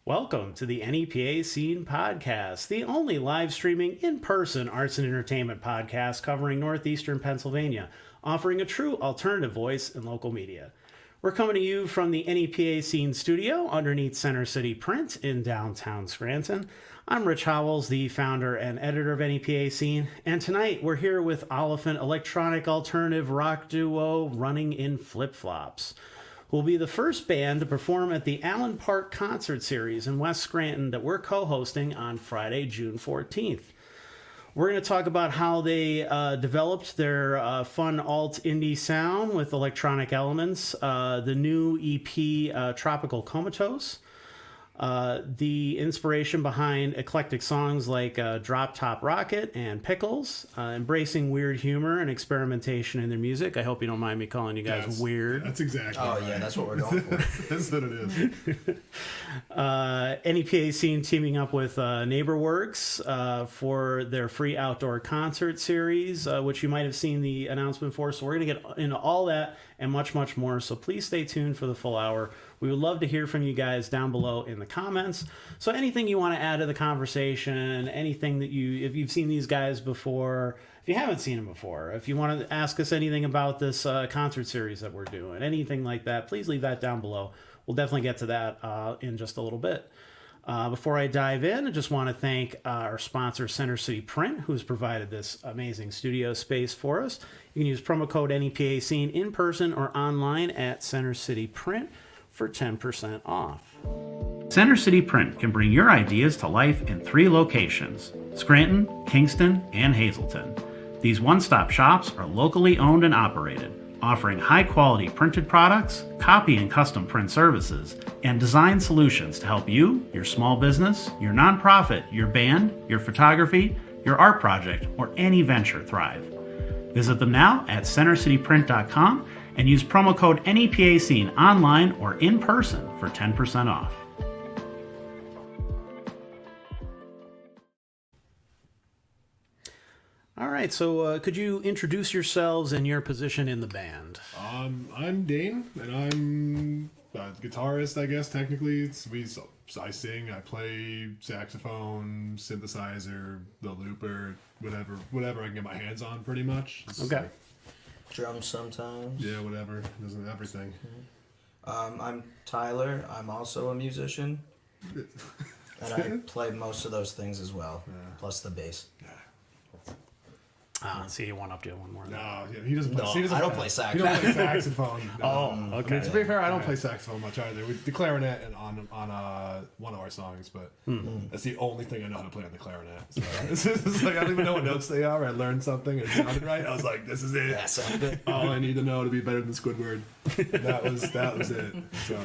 Welcome to the NEPA Scene Podcast, the only live streaming in-person arts and entertainment podcast covering Northeastern Pennsylvania, offering a true alternative voice in local media. We're coming to you from the NEPA Scene studio underneath Center City Print in downtown Scranton. I'm Rich Howells, the founder and editor of NEPA Scene, and tonight we're here with Olyphant electronic alternative rock duo Running in Flip-Flops, who will be the first band to perform at the Allen Park Concert Series in West Scranton that we're co-hosting on Friday, June 14th. We're going to talk about how they developed their fun alt indie sound with electronic elements, the new EP Tropical Comatose, the inspiration behind eclectic songs like Droptop Rocket and Pickles, embracing weird humor and experimentation in their music. I hope you don't mind me calling you guys weird. That's exactly right. Yeah, that's what we're going for. That's what it is. NEPA Scene teaming up with NeighborWorks for their free outdoor concert series, which you might have seen the announcement for. So we're going to get into all that and much, much more. So please stay tuned for the full hour. We would love to hear from you guys down below in the comments. So anything you want to add to the conversation, anything that if you've seen these guys before, if you haven't seen them before, if you want to ask us anything about this concert series that we're doing, anything like that, please leave that down below. We'll definitely get to that in just a little bit. Before I dive in, I just want to thank our sponsor, Center City Print, who's provided this amazing studio space for us. You can use promo code NEPA Scene in person or online at Center City Print for 10% off. Center City Print can bring your ideas to life in 3 locations: Scranton, Kingston, and Hazleton. These one-stop shops are locally owned and operated, offering high-quality printed products, copy and custom print services, and design solutions to help you, your small business, your nonprofit, your band, your photography, your art project, or any venture thrive. Visit them now at centercityprint.com and use promo code NEPA Scene online or in person for 10% off. All right, so could you introduce yourselves and your position in the band? I'm Dane, and I'm a guitarist, I guess, technically. I sing, I play saxophone, synthesizer, the looper, whatever I can get my hands on, pretty much. Okay. Drums sometimes. Yeah, whatever. Doesn't everything. I'm Tyler. I'm also a musician. And I play most of those things as well, plus the bass. Yeah. See, you one up to one more. No, he doesn't play. I don't play sax. He don't play saxophone. No. Oh, okay. I mean, to be fair, I don't play saxophone much either. The clarinet and on one of our songs, but that's the only thing I know how to play on the clarinet. So it's like I don't even know what notes they are. I learned something. It sounded right. I was like, this is it. Yeah, sound good. All I need to know to be better than Squidward. That was it. So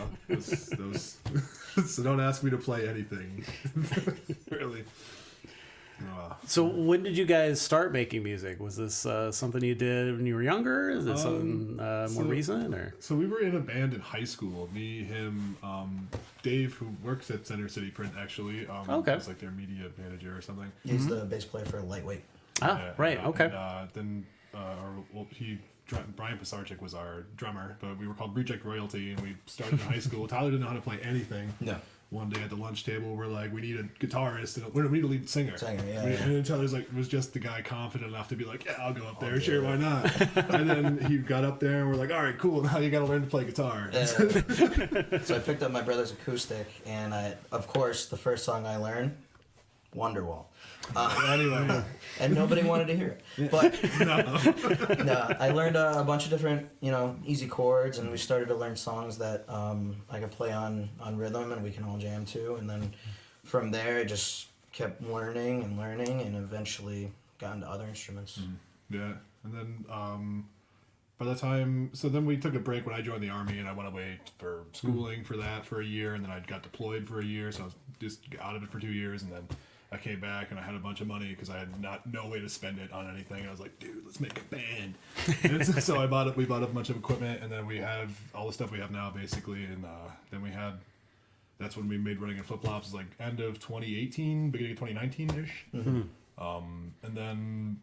so don't ask me to play anything. Really. So when did you guys start making music? Was this something you did when you were younger? Is it something more recent? Or? So we were in a band in high school. Me, him, Dave, who works at Center City Print, actually. Okay. He's like their media manager or something. He's the bass player for Lightweight. Right. Okay. And, Brian Pisarczyk was our drummer, but we were called Reject Royalty, and we started in high school. Tyler didn't know how to play anything. No. One day at the lunch table, we're like, we need a guitarist, and we need a lead singer. Yeah. And then Tyler's like, was just the guy confident enough to be like, yeah, I'll go up there, sure, why not? And then he got up there, and we're like, all right, cool, now you got to learn to play guitar. So I picked up my brother's acoustic, and of course, the first song I learned, Wonderwall. Anyway. And nobody wanted to hear it. But no, I learned a bunch of different, easy chords, and we started to learn songs that I could play on rhythm, and we can all jam to. And then from there, I just kept learning, and eventually got into other instruments. Yeah, and then by the time, so then we took a break when I joined the Army, and I went away for schooling for a year, and then I got deployed for a year, so I was just out of it for 2 years, and then I came back and I had a bunch of money because I had no way to spend it on anything. And I was like, dude, let's make a band. And so we bought a bunch of equipment, and then we have all the stuff we have now basically. And then that's when we made Running in Flip-Flops, like end of 2018, beginning of 2019-ish. And then,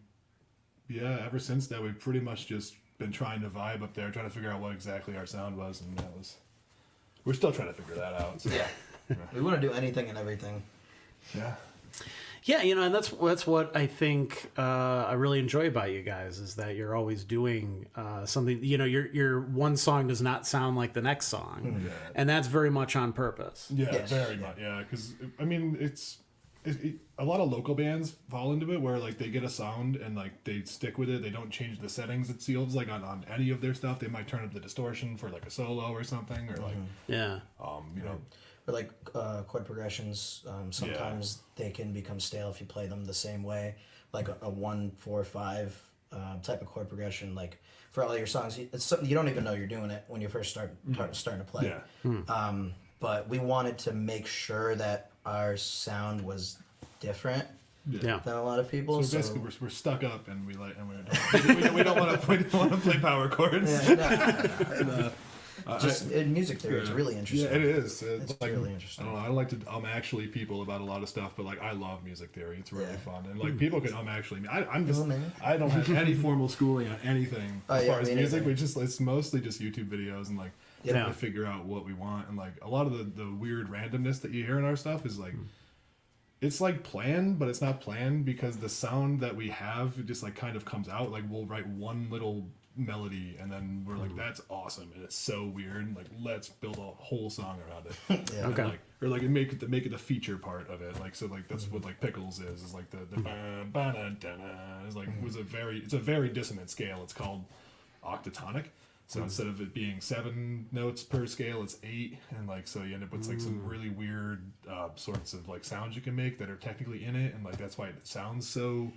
ever since that, we've pretty much just been trying to vibe up there, trying to figure out what exactly our sound was. And we're still trying to figure that out. So. Yeah. We want to do anything and everything. Yeah. Yeah, you know, and that's what I think I really enjoy about you guys is that you're always doing something. You know, your one song does not sound like the next song, and that's very much on purpose. Yeah, Yes. very much. Yeah, because I mean, a lot of local bands fall into it where like they get a sound and like they stick with it. They don't change the settings. It feels like on any of their stuff. They might turn up the distortion for like a solo or something, or like Yeah. you know. Or like chord progressions, sometimes they can become stale if you play them the same way. Like a 1, 4, 5 type of chord progression. Like for all your songs, it's something you don't even know you're doing it when you first starting to play. Yeah. But we wanted to make sure that our sound was different Yeah. than a lot of people. So basically, we're stuck up and we don't want to play power chords. Yeah, no. Just in music theory, it's really interesting. Yeah, it is. It's like, really interesting. I don't know. I like to actually people about a lot of stuff, but like I love music theory. It's really Yeah. fun, and like people can actually me. I'm just maybe. I don't have any formal schooling on anything as yeah, far as me music. neither. It's mostly just YouTube videos and like Yeah. trying to figure out what we want, and like a lot of the weird randomness that you hear in our stuff is like. It's like planned, but it's not planned because the sound that we have it just like kind of comes out. Like we'll write one little melody and then we're like, that's awesome and it's so weird. Like let's build a whole song around it. Yeah. Okay. And, like, or like make it the feature part of it. Like so like that's what like Pickles is like the is like it's a very dissonant scale. It's called octatonic. So instead of it being 7 notes per scale, it's 8, and like so you end up with like some really weird sorts of like sounds you can make that are technically in it, and like that's why it sounds so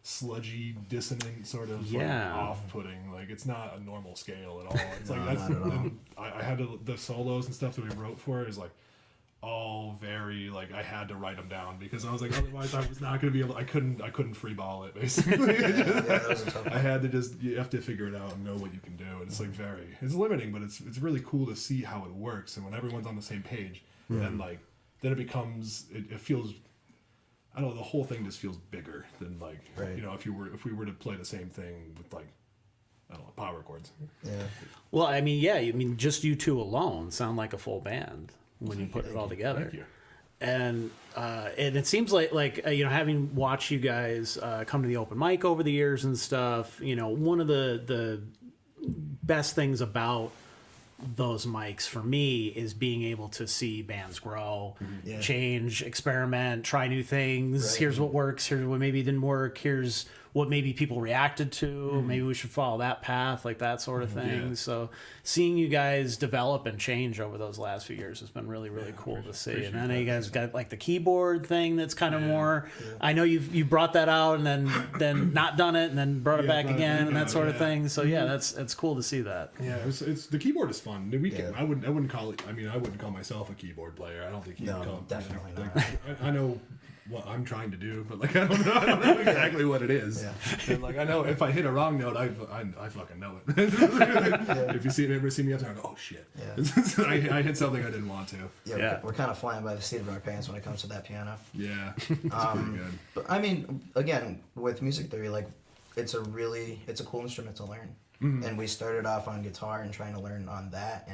sludgy, dissonant, sort of like, off-putting. Like it's not a normal scale at all. It's like that's and I had the solos and stuff that we wrote for it is like all very like I had to write them down because I was like otherwise I was not going to be able. I couldn't free ball it basically. That was a tough one. I had to you have to figure it out and know what you can do. And it's like it's limiting, but it's really cool to see how it works. And when everyone's on the same page, then it becomes, it feels, I don't know, the whole thing just feels bigger than like, you know, if we were to play the same thing with like, I don't know, power chords. Yeah. Well, I mean, just you two alone sound like a full band when you put it all together. Thank you. And it seems like you know, having watched you guys come to the open mic over the years and stuff, you know, one of the best things about those mics for me is being able to see bands grow, change, experiment, try new things. Right. Here's what works. Here's what maybe didn't work. Here's what maybe people reacted to. Maybe we should follow that path, like that sort of thing. Yeah. So seeing you guys develop and change over those last few years has been really, really cool to see. And I know you guys got like the keyboard thing that's kind of more. I know you brought that out and then not done it and then brought it back again and that sort of thing. So yeah, it's cool to see that. Yeah, it's the keyboard is fun. I wouldn't call it. I mean, I wouldn't call myself a keyboard player. I don't think you No, can call definitely like, not. I know what I'm trying to do, but like I don't know exactly what it is. Yeah. And like I know if I hit a wrong note, I fucking know it. If you ever see me up there, I go, oh shit. Yeah. I hit something I didn't want to. Yeah, we're kind of flying by the seat of our pants when it comes to that piano. Yeah, it's pretty good. But I mean, again, with music theory, like it's a cool instrument to learn. And we started off on guitar and trying to learn on that,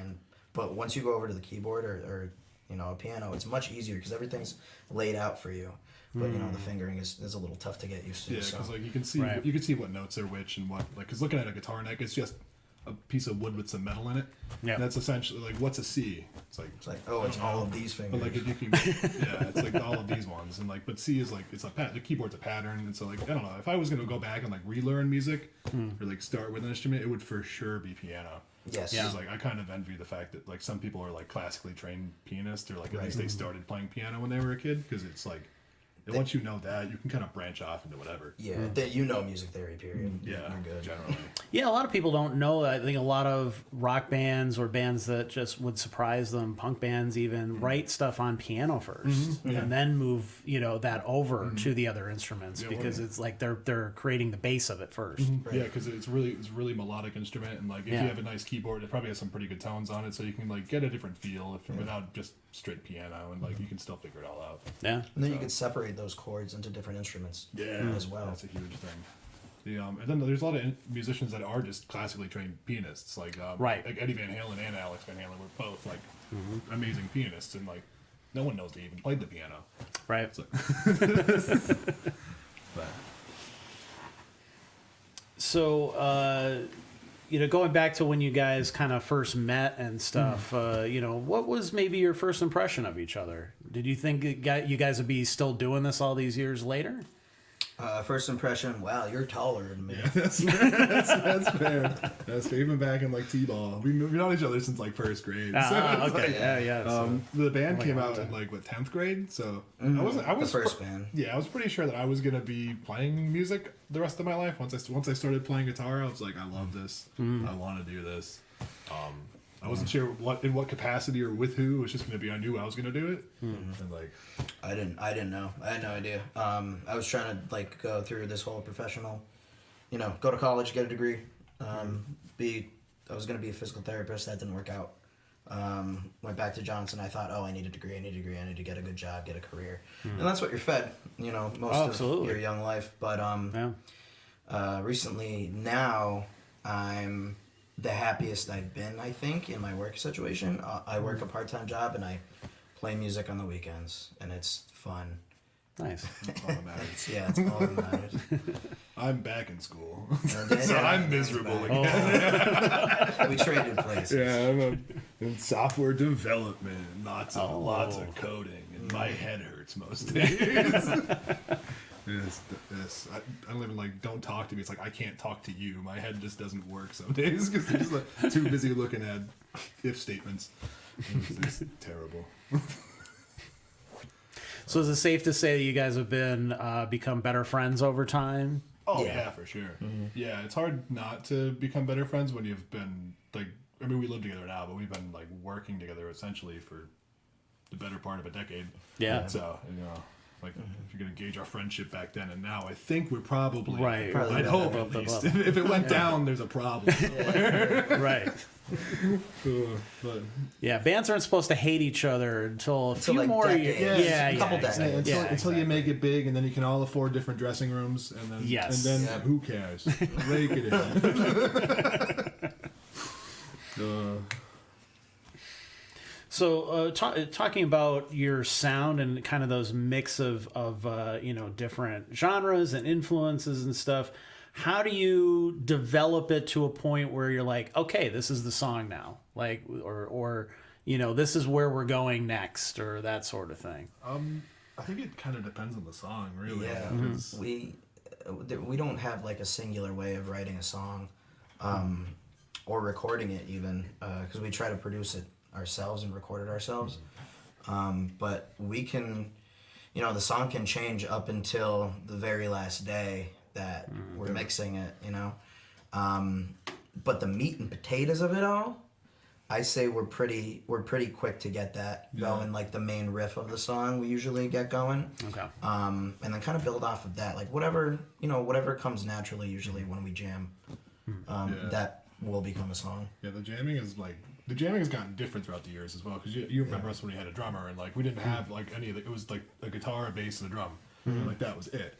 but once you go over to the keyboard or you know, a piano, it's much easier because everything's laid out for you. But you know, the fingering is a little tough to get used to. Yeah, so. because like you can see what notes are which and what, like, because looking at a guitar neck, it's just a piece of wood with some metal in it. Yeah, that's essentially like what's a C? It's like oh, it's all of these fingers. But like if you can, it's like all of these ones, and like, but C is like it's the keyboard's a pattern, and so like I don't know if I was gonna go back and like relearn music or like start with an instrument, it would for sure be piano. Yes. Yeah. Like I kind of envy the fact that like some people are like classically trained pianists or like at least they started playing piano when they were a kid because it's like. And once you know that, you can kind of branch off into whatever. Yeah, that you know music theory, period. Yeah, you're good. Generally. Yeah, a lot of people don't know. I think a lot of rock bands or bands that just would surprise them, punk bands even, write stuff on piano first and then move, you know, that over to the other instruments because it's like they're creating the base of it first. Right. Yeah, because it's really melodic instrument, and like if you have a nice keyboard, it probably has some pretty good tones on it, so you can like get a different feel without just straight piano, and like you can still figure it all out. Yeah, and then you could separate those chords into different instruments. As well. That's a huge thing. And then there's a lot of musicians that are just classically trained pianists, like like Eddie Van Halen and Alex Van Halen were both like amazing pianists, and like no one knows they even played the piano. Right. So, but So, going back to when you guys kind of first met and stuff, what was maybe your first impression of each other? Did you think you guys would be still doing this all these years later? First impression, wow, you're taller than me. yeah, that's fair. That's fair. That's fair. Even back in like T-ball, we've known each other since like first grade. Okay. So, the band came out in like 10th grade, so I was The first band. Yeah, I was pretty sure that I was gonna be playing music the rest of my life. Once I started playing guitar, I was like, I love this. I want to do this. I wasn't sure in what capacity or with who. It was just gonna be. I knew I was gonna do it, and like I didn't know. I had no idea. I was trying to like go through this whole professional, go to college, get a degree. I was gonna be a physical therapist. That didn't work out. Went back to Johnson. I thought, I need a degree. I need to get a good job, get a career, and that's what you're fed. Most of your young life. But recently now I'm the happiest I've been, I think, in my work situation. I work a part-time job and I play music on the weekends, and it's fun. Nice. that's all that matters. It's all that matters. I'm back in school, Yeah, so I'm miserable again. We traded places. Yeah, I'm in software development, lots of coding, and my head hurts most days. Yes. I don't even don't talk to me. It's like I can't talk to you. My head just doesn't work some days because I'm just too busy looking at if statements. It's terrible. So is it safe to say that you guys have become better friends over time? Oh yeah, for sure. Mm-hmm. Yeah, it's hard not to become better friends when you've been we live together now, but we've been working together essentially for the better part of a decade. Yeah. So if you're gonna gauge our friendship back then and now, I think we're probably right. I'd hope at least. If it went down, there's a problem. Right. But yeah, bands aren't supposed to hate each other until a few more decades. years. A couple decades. Until you make it big, and then you can all afford different dressing rooms, and then who cares? Rake it in. So, talking about your sound and kind of those mix of different genres and influences and stuff, how do you develop it to a point where you're like, okay, this is the song now, or this is where we're going next, or that sort of thing? I think it kind of depends on the song, really. Yeah, we don't have a singular way of writing a song, or recording it even, because we try to produce it ourselves and record it ourselves. But we can, the song can change up until the very last day that we're mixing it, but the meat and potatoes of it all, I say we're pretty quick to get that going. The main riff of the song we usually get going. Okay. And then kind of build off of that, whatever comes naturally usually when we jam, that will become a song. Yeah, the jamming has gotten different throughout the years as well, because you remember us when we had a drummer, and we didn't have any of it. It was a guitar, a bass, and a drum. And, that was it.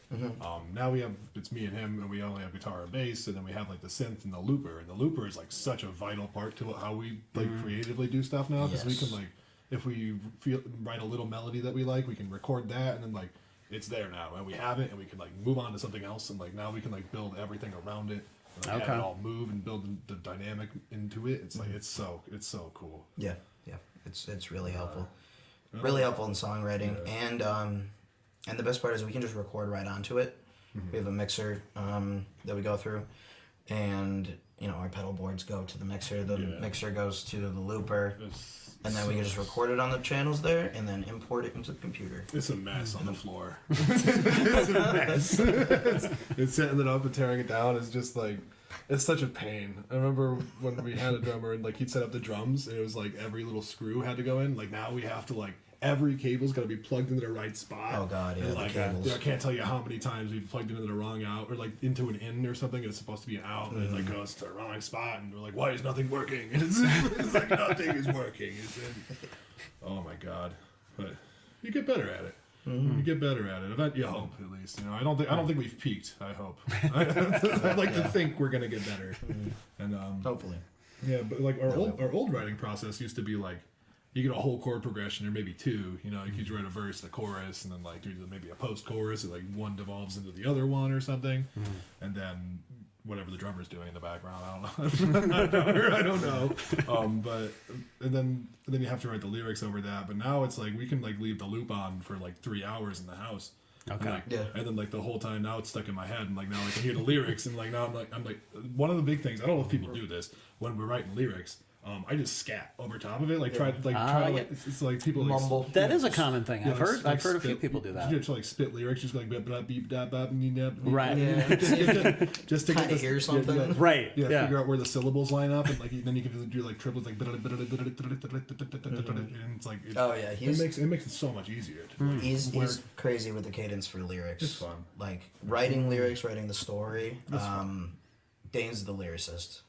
Now it's me and him, and we only have guitar and bass, and then we have the synth and the looper, and the looper is such a vital part to how we creatively do stuff now, because we can if we write a little melody that we we can record that, and then it's there now, and we have it, and we can move on to something else, and now we can build everything around it. Have it all move and build the dynamic into it. It's it's so cool. Yeah, it's really helpful, really helpful in songwriting, and the best part is we can just record right onto it. We have a mixer that we go through, and our pedal boards go to the mixer. The mixer goes to the looper. And then we can just record it on the channels there, and then import it into the computer. It's a mess on the floor. It's a mess. It's setting it up and tearing it down is just it's such a pain. I remember when we had a drummer and he'd set up the drums, and it was every little screw had to go in. Now we have to every cable's got to be plugged into the right spot. Oh god, yeah, and, the cables. I can't tell you how many times we've plugged into the wrong out, or into an in or something, and it's supposed to be an out, and it goes to the wrong spot, and we're why is nothing working? And it's nothing is working. Oh my god! But you get better at it. You get better at it. You hope, at least. I don't think we've peaked. I hope. I'd like to think we're gonna get better. And hopefully. Yeah, but our old writing process used to be you get a whole chord progression or maybe two. You know, you could write a verse, the chorus, and then like there's maybe a post-chorus, and like one devolves into the other one or something, and then whatever the drummer's doing in the background, I don't know. I don't know. But and then you have to write the lyrics over that. But now it's like we can like leave the loop on for like 3 hours in the house. Okay. And then like the whole time now it's stuck in my head, and like now I can hear the lyrics, and like now I'm like one of the big things. I don't know if people do this when we're writing lyrics. I just scat over top of it, like try it's like people mumble. Like, That is a common thing. I've heard a few people do that. Just like spit lyrics, just like beep da ba Right. Yeah. just to kind of hear something. Right. Yeah, figure out where the syllables line up, and like then you can do like triplets, like and it's like it makes it so much easier. He's crazy with the cadence for lyrics. It's fun. Like writing lyrics, writing the story. Dane's the lyricist.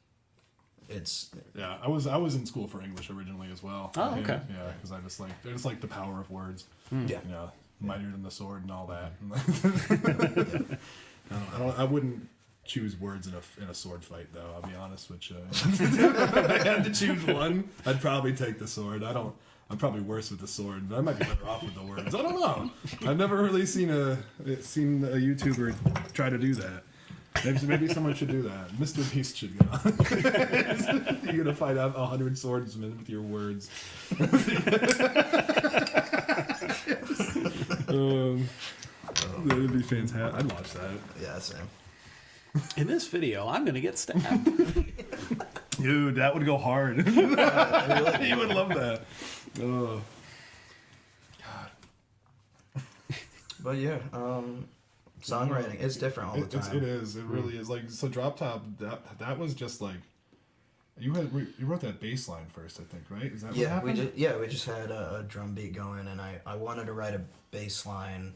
I was in school for English originally as well. Oh, okay. Yeah, because I just like the power of words. Yeah. You know, mightier than the sword and all that. I wouldn't choose words in a sword fight though. I'll be honest with you. If I had to choose one, I'd probably take the sword. I'm probably worse with the sword, but I might be better off with the words. I don't know. I've never really seen a YouTuber try to do that. Maybe someone should do that. Mr. Beast should go. You're gonna fight out 100 swordsmen with your words. That would be fantastic. I'd watch that. Yeah, same. In this video, I'm gonna get stabbed. Dude, that would go hard. You would love that. Oh. God. But yeah, songwriting is different all the time. It is. It really is. Like so, Droptop. That was just like you wrote that bass line first, I think, right? Is that what happened? We just had a drum beat going, and I wanted to write a bass line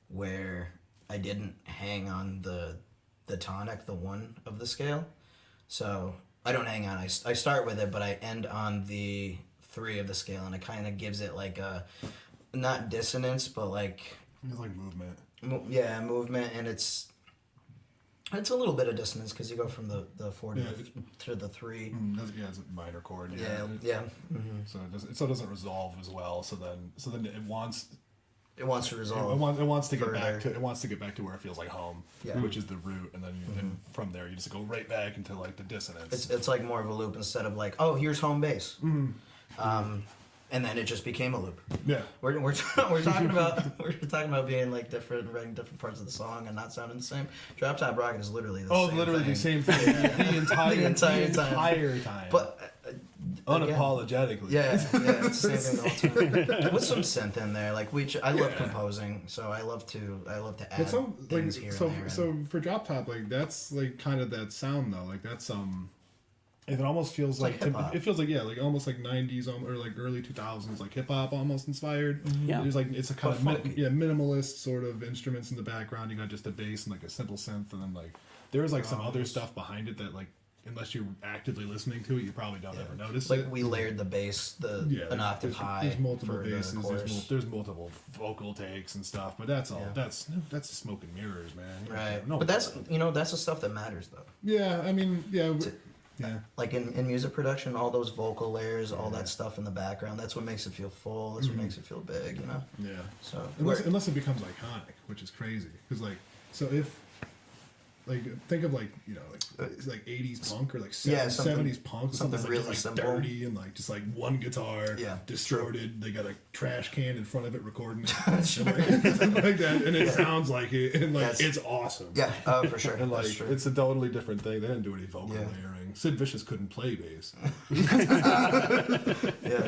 where I didn't hang on the tonic, the 1 of the scale. So I don't hang on. I start with it, but I end on the 3 of the scale, and it kind of gives it like a not dissonance, but like it's like movement. Movement, and it's a little bit of dissonance because you go from the 4 to the 3. It's a minor chord. Yeah. Mm-hmm. So it doesn't resolve as well. So then it wants to resolve. It wants to get back to. It wants to get back to where it feels like home, which is the root, and then and from there you just go right back into like the dissonance. It's like more of a loop instead of like, oh, here's home base. And then it just became a loop. Yeah, we're talking about being like writing different parts of the song and not sounding the same. Droptop Rocket is literally the same thing. The entire time. But unapologetically. It's the same thing the whole time. With some synth in there, like I love composing, so I love to add things here and there. So for Droptop, like that's like kind of that sound though, like that's it almost feels like it feels like like almost like 90s or like early 2000s like hip hop almost inspired. Yeah, there's like it's a kind of minimalist sort of instruments in the background. You got just a bass and like a simple synth, and then like there's like some other stuff behind it that like unless you're actively listening to it, you probably don't ever notice it. Like we layered the bass an octave high. There's multiple basses. There's multiple vocal takes and stuff, but that's all. That's smoke and mirrors, man. Right. But that's that's the stuff that matters though. Yeah, I mean, yeah. Like in music production, all those vocal layers, all that stuff in the background, that's what makes it feel full. That's what makes it feel big, Yeah. So unless it becomes iconic, which is crazy, because like if like think of like like 80s punk or like 70s punk, something like, really just, like simple, dirty and like just like one guitar, distorted. They got a trash can in front of it recording it, like that, and it sounds like it, and like it's awesome. Yeah, for sure. And like it's a totally different thing. They didn't do any vocal layering. Sid Vicious couldn't play bass.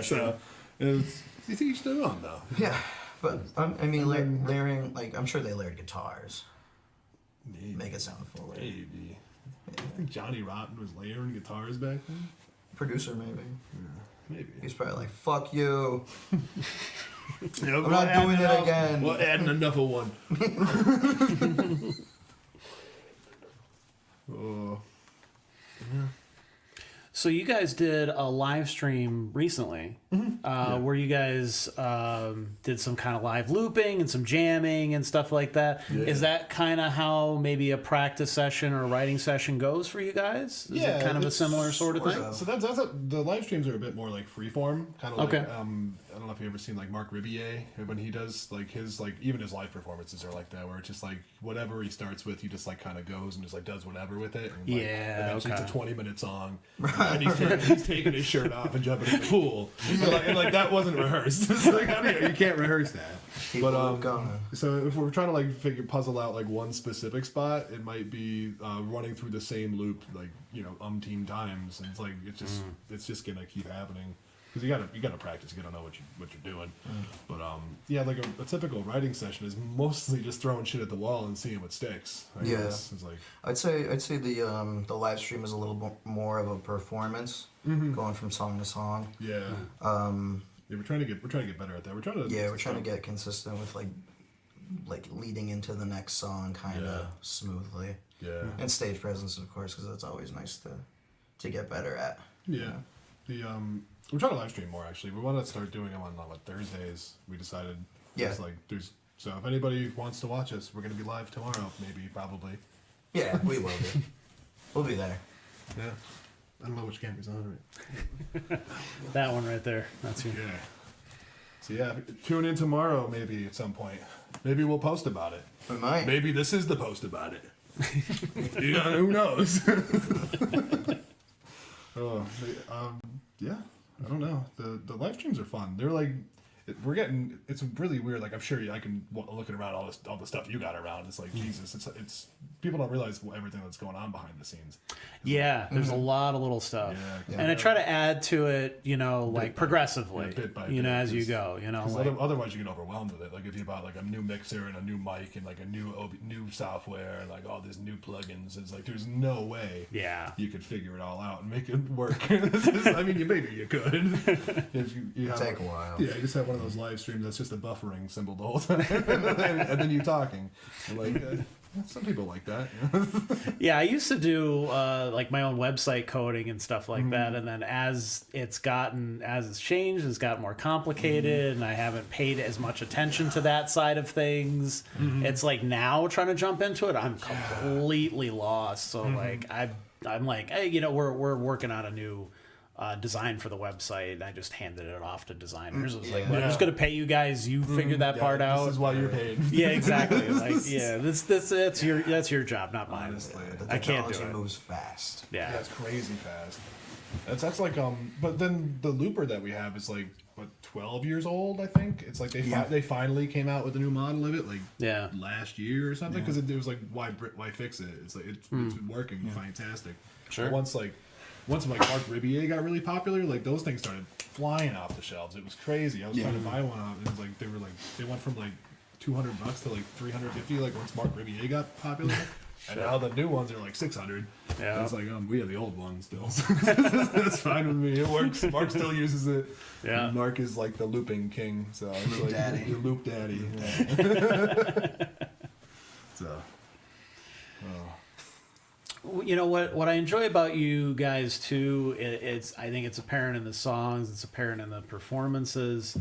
So it's each their own though. Yeah, but I mean, layering, like I'm sure they layered guitars. Maybe. Make it sound fuller. Maybe. I think Johnny Rotten was layering guitars back then. Producer, maybe. Yeah, maybe. He's probably like, "Fuck you." I'm not doing it again. We're adding another one. Oh. Yeah. So you guys did a live stream recently, where you guys did some kind of live looping and some jamming and stuff like that. Yeah. Is that kind of how maybe a practice session or a writing session goes for you guys? Is it kind of a similar sort of thing? So the live streams are a bit more like freeform, kind of like I don't know if you've ever seen like Mark Ribier when he does like his even his live performances are like that, where it's just like whatever he starts with, he just like kind of goes and just like does whatever with it. And, like, eventually it's a 20-minute song. And he's taking his shirt off and jumping in the pool. And like that wasn't rehearsed. It's like, you can't rehearse that. But so if we're trying to like puzzle out like one specific spot, it might be running through the same loop like umpteen times, and it's like it's just gonna keep happening. Because you gotta practice, you gotta know what you're doing. But like a typical writing session is mostly just throwing shit at the wall and seeing what sticks. I guess. It's like I'd say the live stream is a little bit more of a performance, going from song to song. Yeah. We're trying to get better at that. We're trying to get consistent with like leading into the next song kind of smoothly. Yeah. And stage presence, of course, because that's always nice to get better at. Yeah. We're trying to live stream more, actually. We want to start doing them on Thursdays. We decided. Yeah. So if anybody wants to watch us, we're going to be live tomorrow, maybe, probably. Yeah, we will be. We'll be there. Yeah. I don't know which camera's on right. That one right there. That's you. Yeah. So tune in tomorrow, maybe at some point. Maybe we'll post about it. We might. Maybe this is the post about it. Who knows? Yeah. I don't know. The live streams are fun. They're like, it's really weird. Like I'm sure I can look around all the stuff you got around. It's like Jesus. It's people don't realize everything that's going on behind the scenes. There's a lot of little stuff, and I try to add to it, like progressively, bit by bit, as you go, otherwise you get overwhelmed with it. Like if you bought like a new mixer and a new mic and like a new software and like all these new plugins, it's like there's no way you could figure it all out and make it work. Maybe you could. If you take a while. Yeah, you just have one of those live streams that's just a buffering symbol the whole time, and then you talking. And like some people like that. I used to do like my own website coding and stuff like that, and then as it's changed, it's got more complicated, and I haven't paid as much attention to that side of things. It's like now trying to jump into it, I'm completely lost. So like I'm like, hey, we're working on a new design for the website, and I just handed it off to designers. I was like, I'm just gonna pay you guys. You figure that part out. This is why you're paid. Yeah, exactly. Like, that's your job, not mine. Honestly, I can't do it. Moves fast. Yeah, it's crazy fast. That's like but then the looper that we have is like 12 years old, I think. It's like they finally came out with a new model of it last year or something, because it was like why fix it? It's like it's working fantastic. Sure. Once like Mark Ribier got really popular, like those things started flying off the shelves. It was crazy. I was trying to buy one out, and it was like they went from like $200 to like $350. Like once Mark Ribier got popular, and now the new ones are like $600. Yeah, and it's like we have the old one still. That's fine with me. It works. Mark still uses it. Yeah, and Mark is like the looping king. So it's like daddy, your loop daddy. Yeah. So. What I enjoy about you guys too, I think it's apparent in the songs, it's apparent in the performances,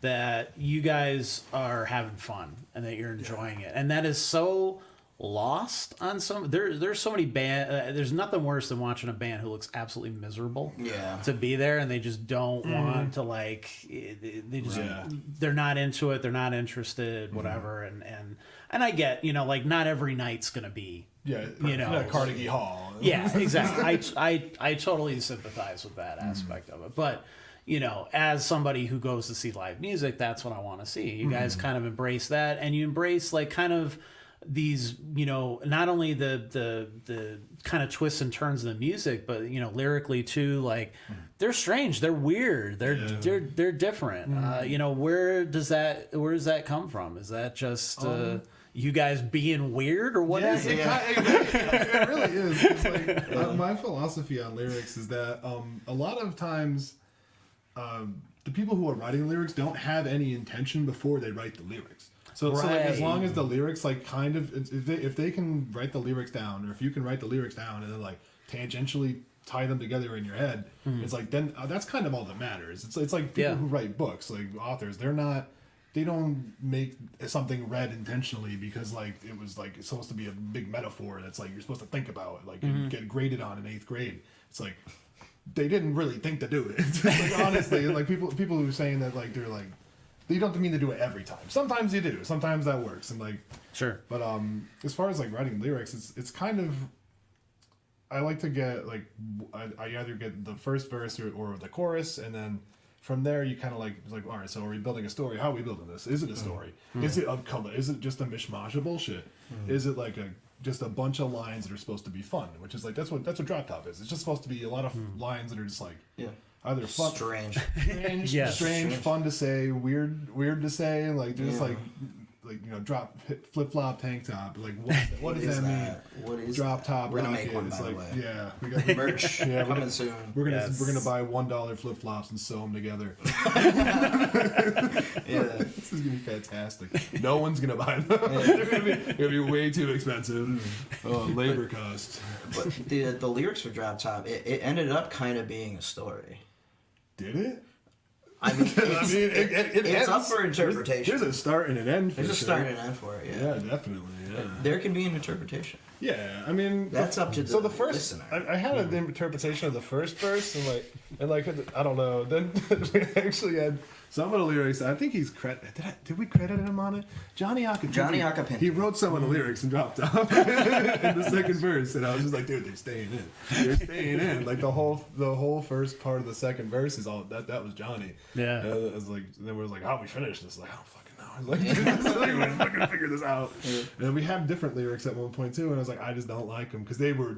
that you guys are having fun and that you're enjoying it, and that is so lost on some. There's so many there's nothing worse than watching a band who looks absolutely miserable. To be there, and they just don't want to they're not into it, they're not interested, whatever, and I get like not every night's gonna be. Carnegie Hall. Yeah, exactly. I totally sympathize with that aspect of it. But, as somebody who goes to see live music, that's what I want to see. You guys kind of embrace that, and you embrace like kind of these, not only the kind of twists and turns of the music, but lyrically too. Like they're strange, they're weird, they're different. Where does that come from? Is that just you guys being weird, or what is it? It really is. It's like my philosophy on lyrics is that a lot of times the people who are writing lyrics don't have any intention before they write the lyrics. So like, as long as the lyrics like if they can write the lyrics down, or if you can write the lyrics down and then like tangentially tie them together in your head, it's like then that's kind of all that matters. It's like people who write books, like authors, they don't make something read intentionally because like it was like it's supposed to be a big metaphor that's like you're supposed to think about, like and get graded on in 8th grade. It's like they didn't really think to do it. It's like honestly, like people who are saying that like they're like they don't mean to do it every time. Sometimes you do. Sometimes that works and like sure. But as far as like writing lyrics, it's kind of I like to get like I either get the first verse or the chorus, and then from there you kind of like all right, so are we building a story? How are we building this? Is it a story? Is it a color? Is it just a mishmash of bullshit? Is it like just a bunch of lines that are supposed to be fun? Which is like that's what Droptop is. It's just supposed to be a lot of lines that are just like either fun, strange, fun to say, weird to say, and like just like flip flop tank top. Like what does that mean? What is Droptop We're gonna Rocket? make one, It's by the like way. yeah, we got merch coming soon. We're gonna buy $1 flip flops and sew them together. This is gonna be fantastic. No one's gonna buy them. They're gonna be way too expensive. Labor cost. But the lyrics for Droptop, it ended up kind of being a story. Did it? I mean, it's ends. up for interpretation. There's a start and an end. There's a start and an end for it. Yeah, definitely. Yeah. There can be an interpretation. Yeah, I mean that's up to the first. listener. I had an interpretation of the first verse, and like I don't know. Then we actually had some of the lyrics. I think he's did we credit him on it? Johnny Acapinti. He wrote some of the lyrics and dropped off in the second verse, and I was just like, dude, they're staying in. They're staying in. Like the whole first part of the second verse is all that was Johnny. Yeah. And it was like then we was like, how we finish this? Like, I don't fucking know. I was like, dude, we're fucking figure this out. And we have different lyrics at one point too, and I was like, I just don't like them because they were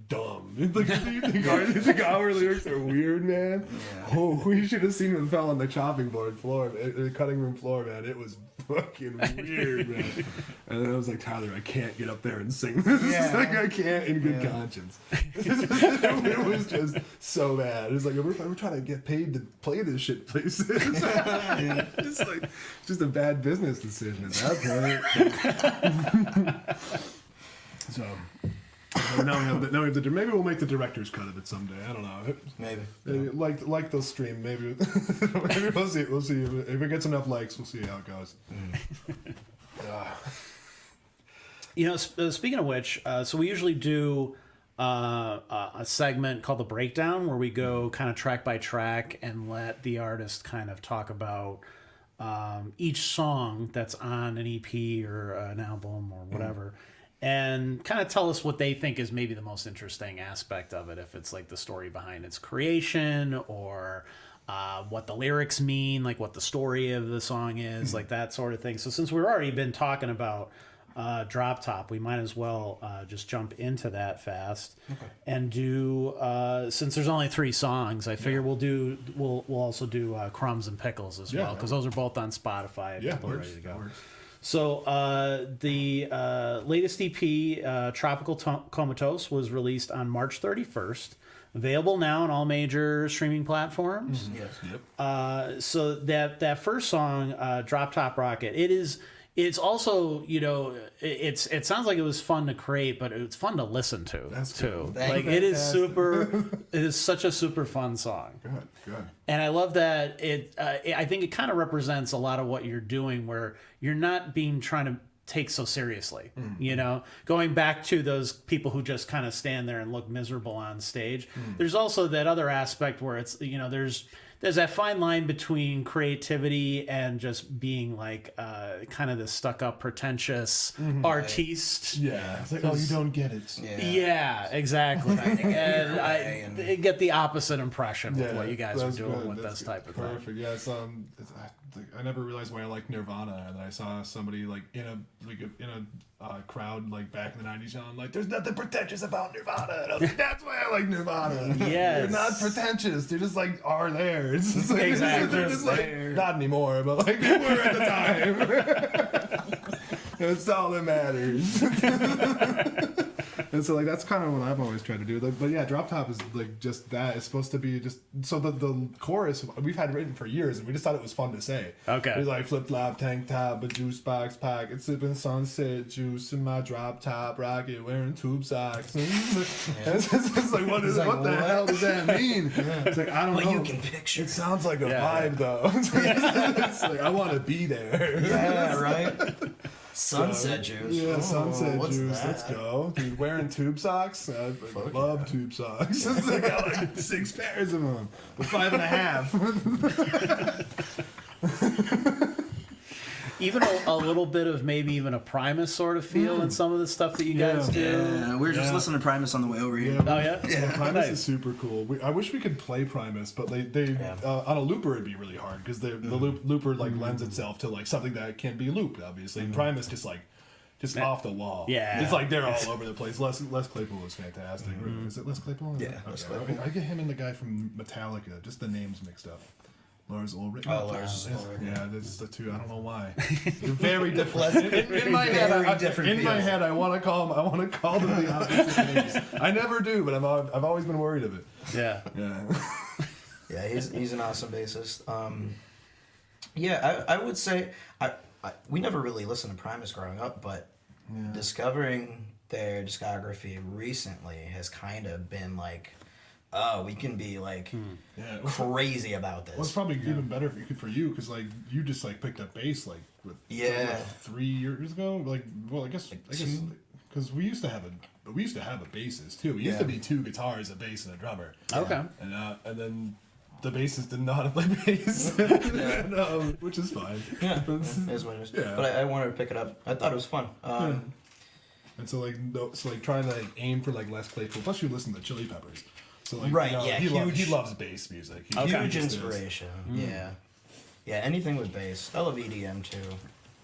dumb. Like, you think our lyrics are weird, man? Yeah. Oh, we should have seen him fell on the chopping board floor, the cutting room floor, man. It was fucking weird, man. And then I was like, Tyler, I can't get up there and sing this. Yeah. Like, I can't in good conscience. It was just so bad. It was like, we're trying to get paid to play this shit places. It's like, just a bad business decision at that point. So now we have the maybe we'll make the director's cut of it someday. I don't know. Maybe like they'll stream. Maybe we'll see. We'll see if it gets enough likes. We'll see how it goes. You know, speaking of which, so we usually do a segment called the breakdown where we go kind of track by track and let the artist kind of talk about each song that's on an EP or an album or whatever. And kind of tell us what they think is maybe the most interesting aspect of it. If it's like the story behind its creation or what the lyrics mean, like what the story of the song is, like that sort of thing. So since we've already been talking about Droptop, we might as well just jump into that fast and do. Since there's only 3 songs, I figure we'll also do Crumbs and Pickles as well because those are both on Spotify. Ready to go. So the latest EP, Tropical Comatose, was released on March 31st. Available now on all major streaming platforms. Yes. Yep. So that first song, Droptop Rocket, it's also, you know, it sounds like it was fun to create, but it's fun to listen to too. Like it is such a super fun song. Good. And I love that I think it kind of represents a lot of what you're doing, where you're not trying to take so seriously. You know, going back to those people who just kind of stand there and look miserable on stage. There's also that other aspect where it's, you know, there's that fine line between creativity and just being like kind of this stuck-up, pretentious artiste. Yeah, it's like, oh, you don't get it. Yeah, exactly. And I get the opposite impression with what you guys are doing with this type of thing. Perfect. Yeah, it's, I never realized why I liked Nirvana, and I saw somebody like in a crowd like back in the 90s yelling like, "There's nothing pretentious about Nirvana." And I was like, that's why I like Nirvana. Yes. They're not pretentious. They just like are there. It's just like, exactly. They're just like, not anymore, but like they were at the time. That's all that matters. And so like that's kind of what I've always tried to do. But yeah, Droptop is like just that. It's supposed to be just so the chorus we've had written for years, and we just thought it was fun to say. Okay. It's like flip flop, tank top, a juice box pack, it's sipping sunset juice in my Droptop Rocket, wearing tube socks. It's like what the hell does that mean? Yeah. It's like I don't know. You can picture. It sounds like a vibe though. It's like I want to be there. Yeah, right. Sunset juice. Yeah, sunset juice. That? Let's go. Dude, wearing tube socks. I love tube socks. I got like 6 pairs of them. But 5.5. Even a little bit of maybe even a Primus sort of feel in some of the stuff that you guys do. Yeah, we were just listening to Primus on the way over here. Oh yeah, Primus nice. is super cool. I wish we could play Primus, but they on a looper it'd be really hard because the looper like lends itself to like something that can be looped. Obviously, Primus just off the wall. Yeah, it's like they're all over the place. Les Claypool was fantastic. Is it Les Claypool? Yeah, Les Claypool. I get him and the guy from Metallica. Just the names mixed up. Lars Ulrich. Oh, Lars Ulrich. Yeah, that's the two. I don't know why. Very different. In my head, I want to call them. I want to call them the opposite names. I never do, but I've always been worried of it. Yeah. Yeah, he's an awesome bassist. I would say we never really listened to Primus growing up, but discovering their discography recently has kind of been like, oh, we can be like crazy about this. Well, it's probably even better for you because like you just like picked up bass like 3 years ago. Like, well, I guess because we used to have a bassist too. We used to be 2 guitars, a bass, and a drummer. Okay. And then the bassist didn't know how to play bass, which is fine. Yeah, is what it is. Yeah. But I wanted to pick it up. I thought it was fun. And so trying to like aim for like Les Claypool. Plus, you listen to Chili Peppers. So like, he loves bass music. Huge inspiration. Yeah, anything with bass. I love EDM too.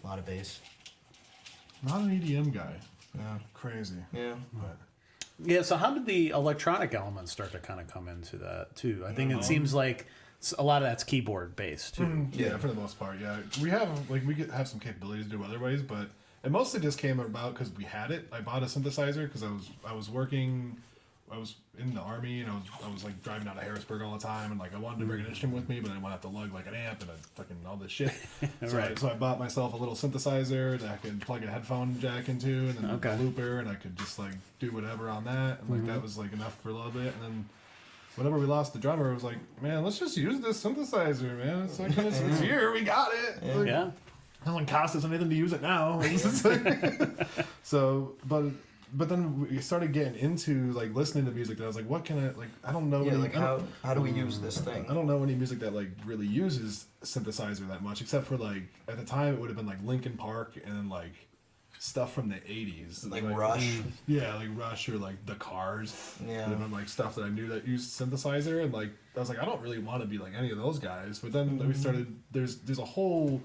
A lot of bass. Not an EDM guy. Yeah, crazy. Yeah. But. Yeah. So how did the electronic elements start to kind of come into that too? I think it seems like a lot of that's keyboard based too. Yeah, for the most part. Yeah, we have have some capabilities to do other ways, but it mostly just came about because we had it. I bought a synthesizer because I was working. I was in the Army and I was like driving out of Harrisburg all the time and like I wanted to bring an instrument with me, but I wanted to lug like an amp and all this shit. So I bought myself a little synthesizer that I could plug a headphone jack into and then a looper, and I could just like do whatever on that, and like that was like enough for a little bit. And then whenever we lost the drummer, it was like, man, let's just use this synthesizer, man. It's like it's here, we got it. Yeah. Like, it doesn't cost us anything to use it now. So, but then we started getting into like listening to music that I was like, what can I like? I don't know. Yeah, like how do we use this thing? I don't know any music that like really uses synthesizer that much, except for like at the time it would have been like Linkin Park and then like stuff from the 80s, like Rush. Yeah, like Rush or like the Cars. Yeah, and then like stuff that I knew that used synthesizer, and like I was like, I don't really want to be like any of those guys. But then we started. There's a whole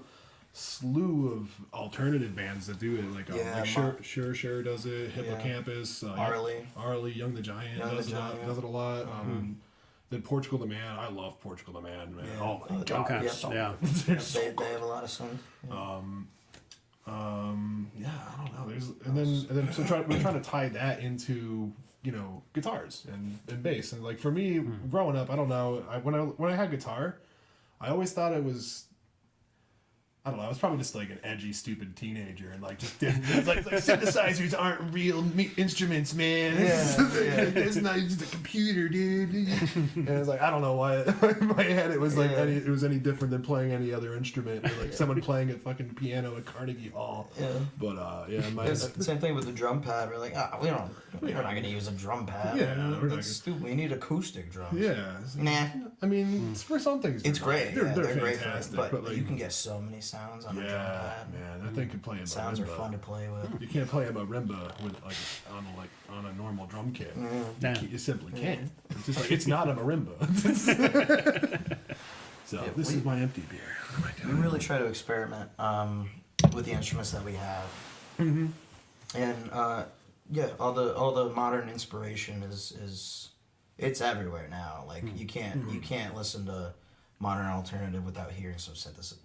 slew of alternative bands that do it, like Sure does it, Hippocampus, Arlie, Young the Giant does it a lot. Then Portugal the Man, I love Portugal the Man, man. Oh my god, they have a lot of songs. I don't know. And then so we're trying to tie that into guitars and bass, and like for me growing up, I don't know. When I had guitar, I always thought it was. I don't know. I was probably just like an edgy, stupid teenager, and like just didn't. It was like synthesizers aren't real instruments, man. It's not just a computer, dude. And it's like I don't know why. In my head, it was like it was any different than playing any other instrument, or like someone playing a fucking piano at Carnegie Hall. Yeah. But it's the same thing with the drum pad. We're like, we're not gonna use a drum pad. Yeah, that's stupid. We need acoustic drums. Yeah. Nah. I mean, for some things, it's great. They're fantastic, great, but like, you can get so many sounds on a drum pad. Man, that thing can play in sounds marimba. are fun to play with. You can't play a marimba with on a normal drum kit. You simply can't. It's just like it's not a marimba. So this is my empty beer. What am I doing? We really try to experiment with the instruments that we have, and all the modern inspiration is it's everywhere now. Like you can't listen to modern alternative without hearing some synthesization.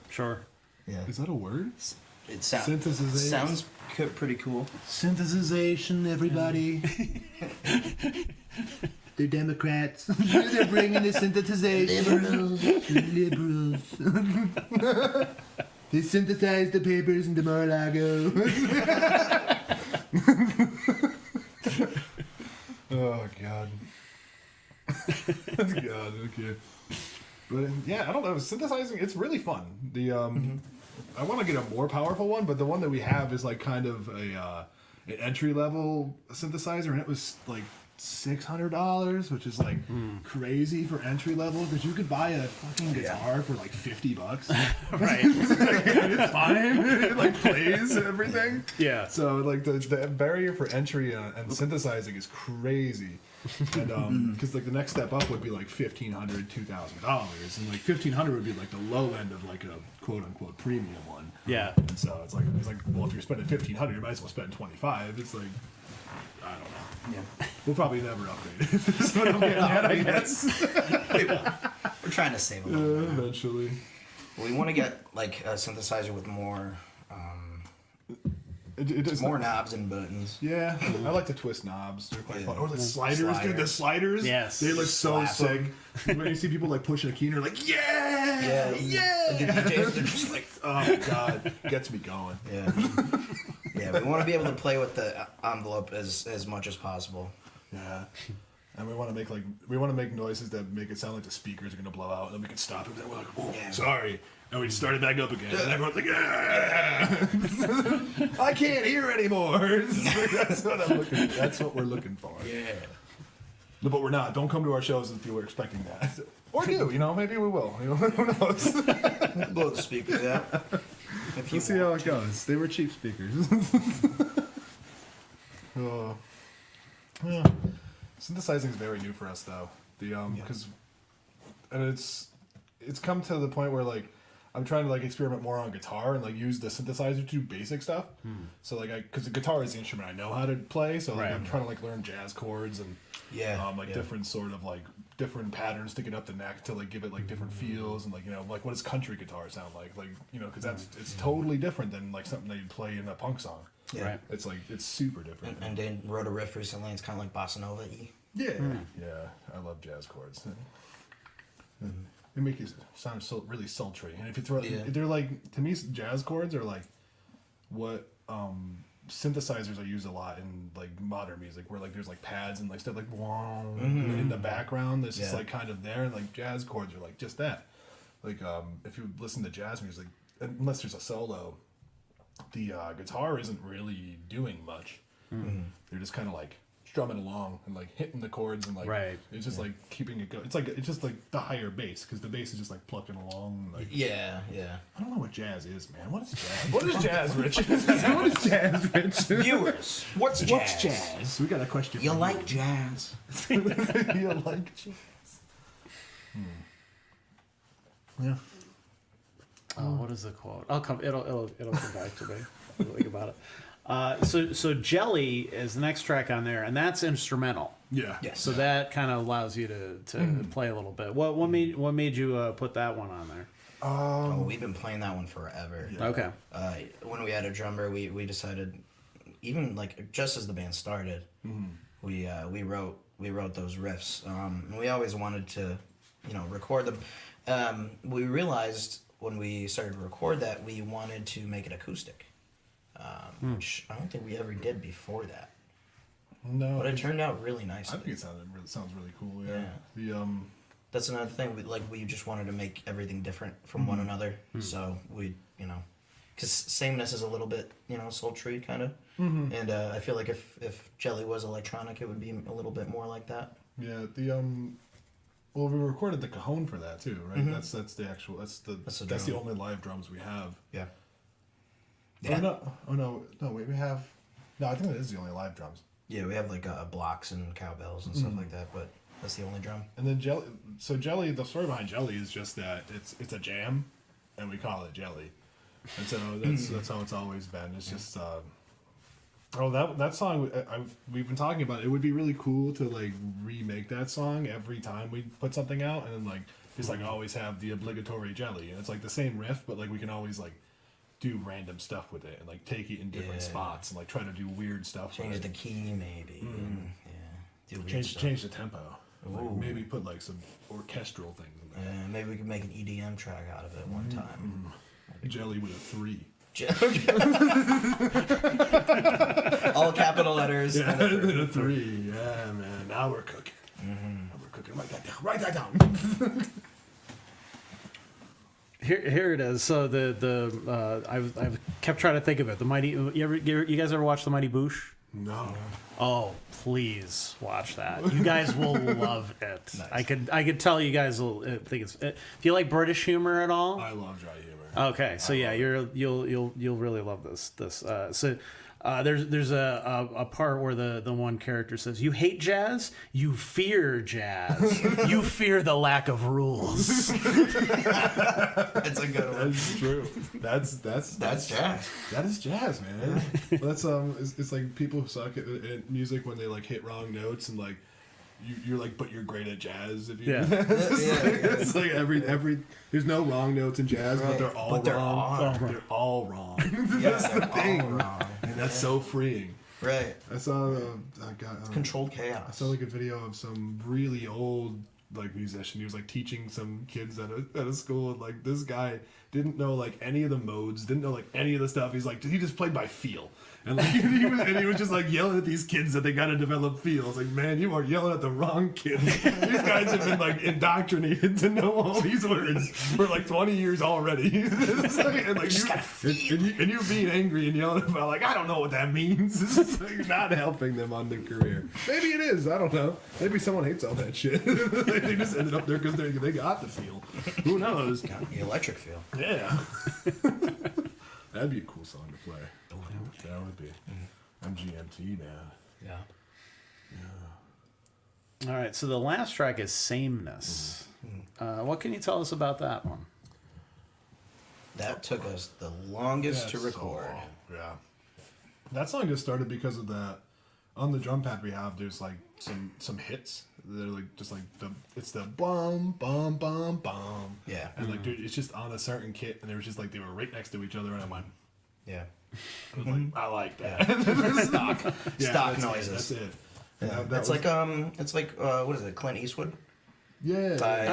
Sure. Yeah. Is that a word? It sounds pretty cool. Synthesization, everybody. They're Democrats. They're bringing the synthesization. Liberals. They synthesized the papers into Mar-a-Lago. Oh, God. God, okay. But, yeah, I don't know. Synthesizing, it's really fun. The I want to get a more powerful one, but the one that we have is, like, kind of an entry-level synthesizer, and it was, like, $600, which is like crazy for entry level, because you could buy a fucking guitar for like $50. Right. And it's fine. It like plays everything. Yeah. So like the barrier for entry and synthesizing is crazy. And because like the next step up would be like $1,500, $2,000, and like $1,500 would be like the low end of like a quote unquote premium one. Yeah. And so it's like well, if you're spending $1,500, you might as well spend $25. It's like, I don't know. Yeah. We'll probably never upgrade it. That's what I'm getting at, I guess. We're trying to save a little bit. Eventually. We want to get like a synthesizer with more, It more knobs and buttons. Yeah, I like to twist knobs. They're quite fun. Or the Sliders. dude. The sliders. Yes. They look so Slap sick. 'em. When you see people like pushing a key, and they're like, yeah, And the DJs, they're just like, Oh my god, gets me going. yeah. Yeah, we want to be able to play with the envelope as much as possible. Yeah. And we want to make noises that make it sound like the speakers are gonna blow out, and then we can stop it. And we're like, oh, sorry. And we start it back up again, and everyone's like, yeah. I can't hear anymore. That's what I'm looking for. That's what we're looking for. Yeah. No, but we're not. Don't come to our shows if you were expecting that. Or do, maybe we will. Who knows? Blow the speakers out. We'll see how it goes. They were cheap speakers. Yeah. Synthesizing is very new for us, though. And it's come to the point where like I'm trying to like experiment more on guitar and like use the synthesizer to do basic stuff. So like because the guitar is the instrument I know how to play, so like, I'm trying to like learn jazz chords and different sort of like different patterns to get up the neck to like give it like different feels and like like what does country guitar sound like because it's totally different than like something that you'd play in a punk song. Yeah. Right. It's like it's super different. And Dan wrote a riff recently. It's kind of like bossa nova-y. Yeah, I love jazz chords. They make it sound so really sultry, and if you throw, they're like to me, jazz chords are like what synthesizers are used a lot in like modern music, where like there's like pads and like stuff like in the background that's just like kind of there, and like jazz chords are like just that. Like if you listen to jazz music, unless there's a solo, the guitar isn't really doing much. They're just kind of like strumming along and like hitting the chords and like it's just like keeping it going. It's just like the higher bass, because the bass is just like plucking along. Like Yeah. I don't know what jazz is, man. What is jazz? What is jazz, Rich? What is jazz, Rich? Viewers, what's jazz? What's jazz? We got a question. You like jazz? You like jazz? Yeah. Oh, what is the quote? It'll come back to me. I'll think about it. So Jelly is the next track on there, and that's instrumental. Yeah. Yes. So that kind of allows you to play a little bit. What made you put that one on there? We've been playing that one forever. Yeah. Okay. When we had a drummer, we decided, even like just as the band started, we wrote those riffs. And we always wanted to, record them. We realized when we started to record that we wanted to make it acoustic. Which I don't think we ever did before that. No, but it turned out really nicely. I think it sounds really cool. Yeah. That's another thing. We just wanted to make everything different from one another. So we, because sameness is a little bit, sultry kind of. And I feel like if Jelly was electronic, it would be a little bit more like that. Yeah. Well, we recorded the cajon for that too, right? That's the only live drums we have. Yeah. Yeah. Oh no! Wait, we have. No, I think that is the only live drums. Yeah, we have like blocks and cowbells and stuff like that, but that's the only drum. And then Jelly. So Jelly, the story behind Jelly is just that it's a jam, and we call it Jelly, and so that's how it's always been. It's just. That song we've been talking about. It would be really cool to like remake that song every time we put something out, and then like just like always have the obligatory Jelly, and it's like the same riff, but like we can always like do random stuff with it and like take it in different spots and like try to do weird stuff. Change the key maybe. And, do weird stuff. Change the tempo. Like maybe put like some orchestral things in there. Maybe we could make an EDM track out of it one time. Jelly with a 3. All capital letters. Yeah, and a 3. Yeah, man. Now we're cooking. Now we're cooking. Write that down. Write that down. Here it is. So I've kept trying to think of it. The Mighty. You guys ever watch The Mighty Boosh? No. Oh, please watch that. You guys will love it. Nice. I could tell you guys will think it's. Do you like British humor at all? I love dry humor. Okay, so yeah, you'll really love this. There's a part where the one character says, "You hate jazz, you fear jazz, you fear the lack of rules." It's a good one. That's true. That's jazz. That is jazz, man. That's it's like people who suck at music when they like hit wrong notes and like you're like, but you're great at jazz. If you, it's like every there's no wrong notes in jazz, but they're all wrong. They're all wrong. That's the thing, and that's so freeing. Right. I saw controlled chaos. I saw like a video of some really old like musician. He was like teaching some kids at a school, and like this guy didn't know like any of the modes, didn't know like any of the stuff. He's like, he just played by feel. And like he was just like yelling at these kids that they gotta develop feel. It's like, man, you are yelling at the wrong kids. These guys have been like indoctrinated to know all these words for like 20 years already. And you being angry and yelling about like, I don't know what that means. This is like not helping them on their career. Maybe it is. I don't know. Maybe someone hates all that shit. They just ended up there because they got the feel. Who knows? Got the electric feel. Yeah. That'd be a cool song to play. That would be. MGMT, man. Yeah. All right, so the last track is Sameness. What can you tell us about that one? That took us the longest to record. Yeah. That song just started because of that. On the drum pad we have, there's like some hits. They're like just like it's the bum bum bum bum. Yeah. And like dude, it's just on a certain kit, and they were just like they were right next to each other, and I went. Yeah. I was like, I like that. Stock noises. That's it. Yeah. It's like what is it? Clint Eastwood. Yeah. By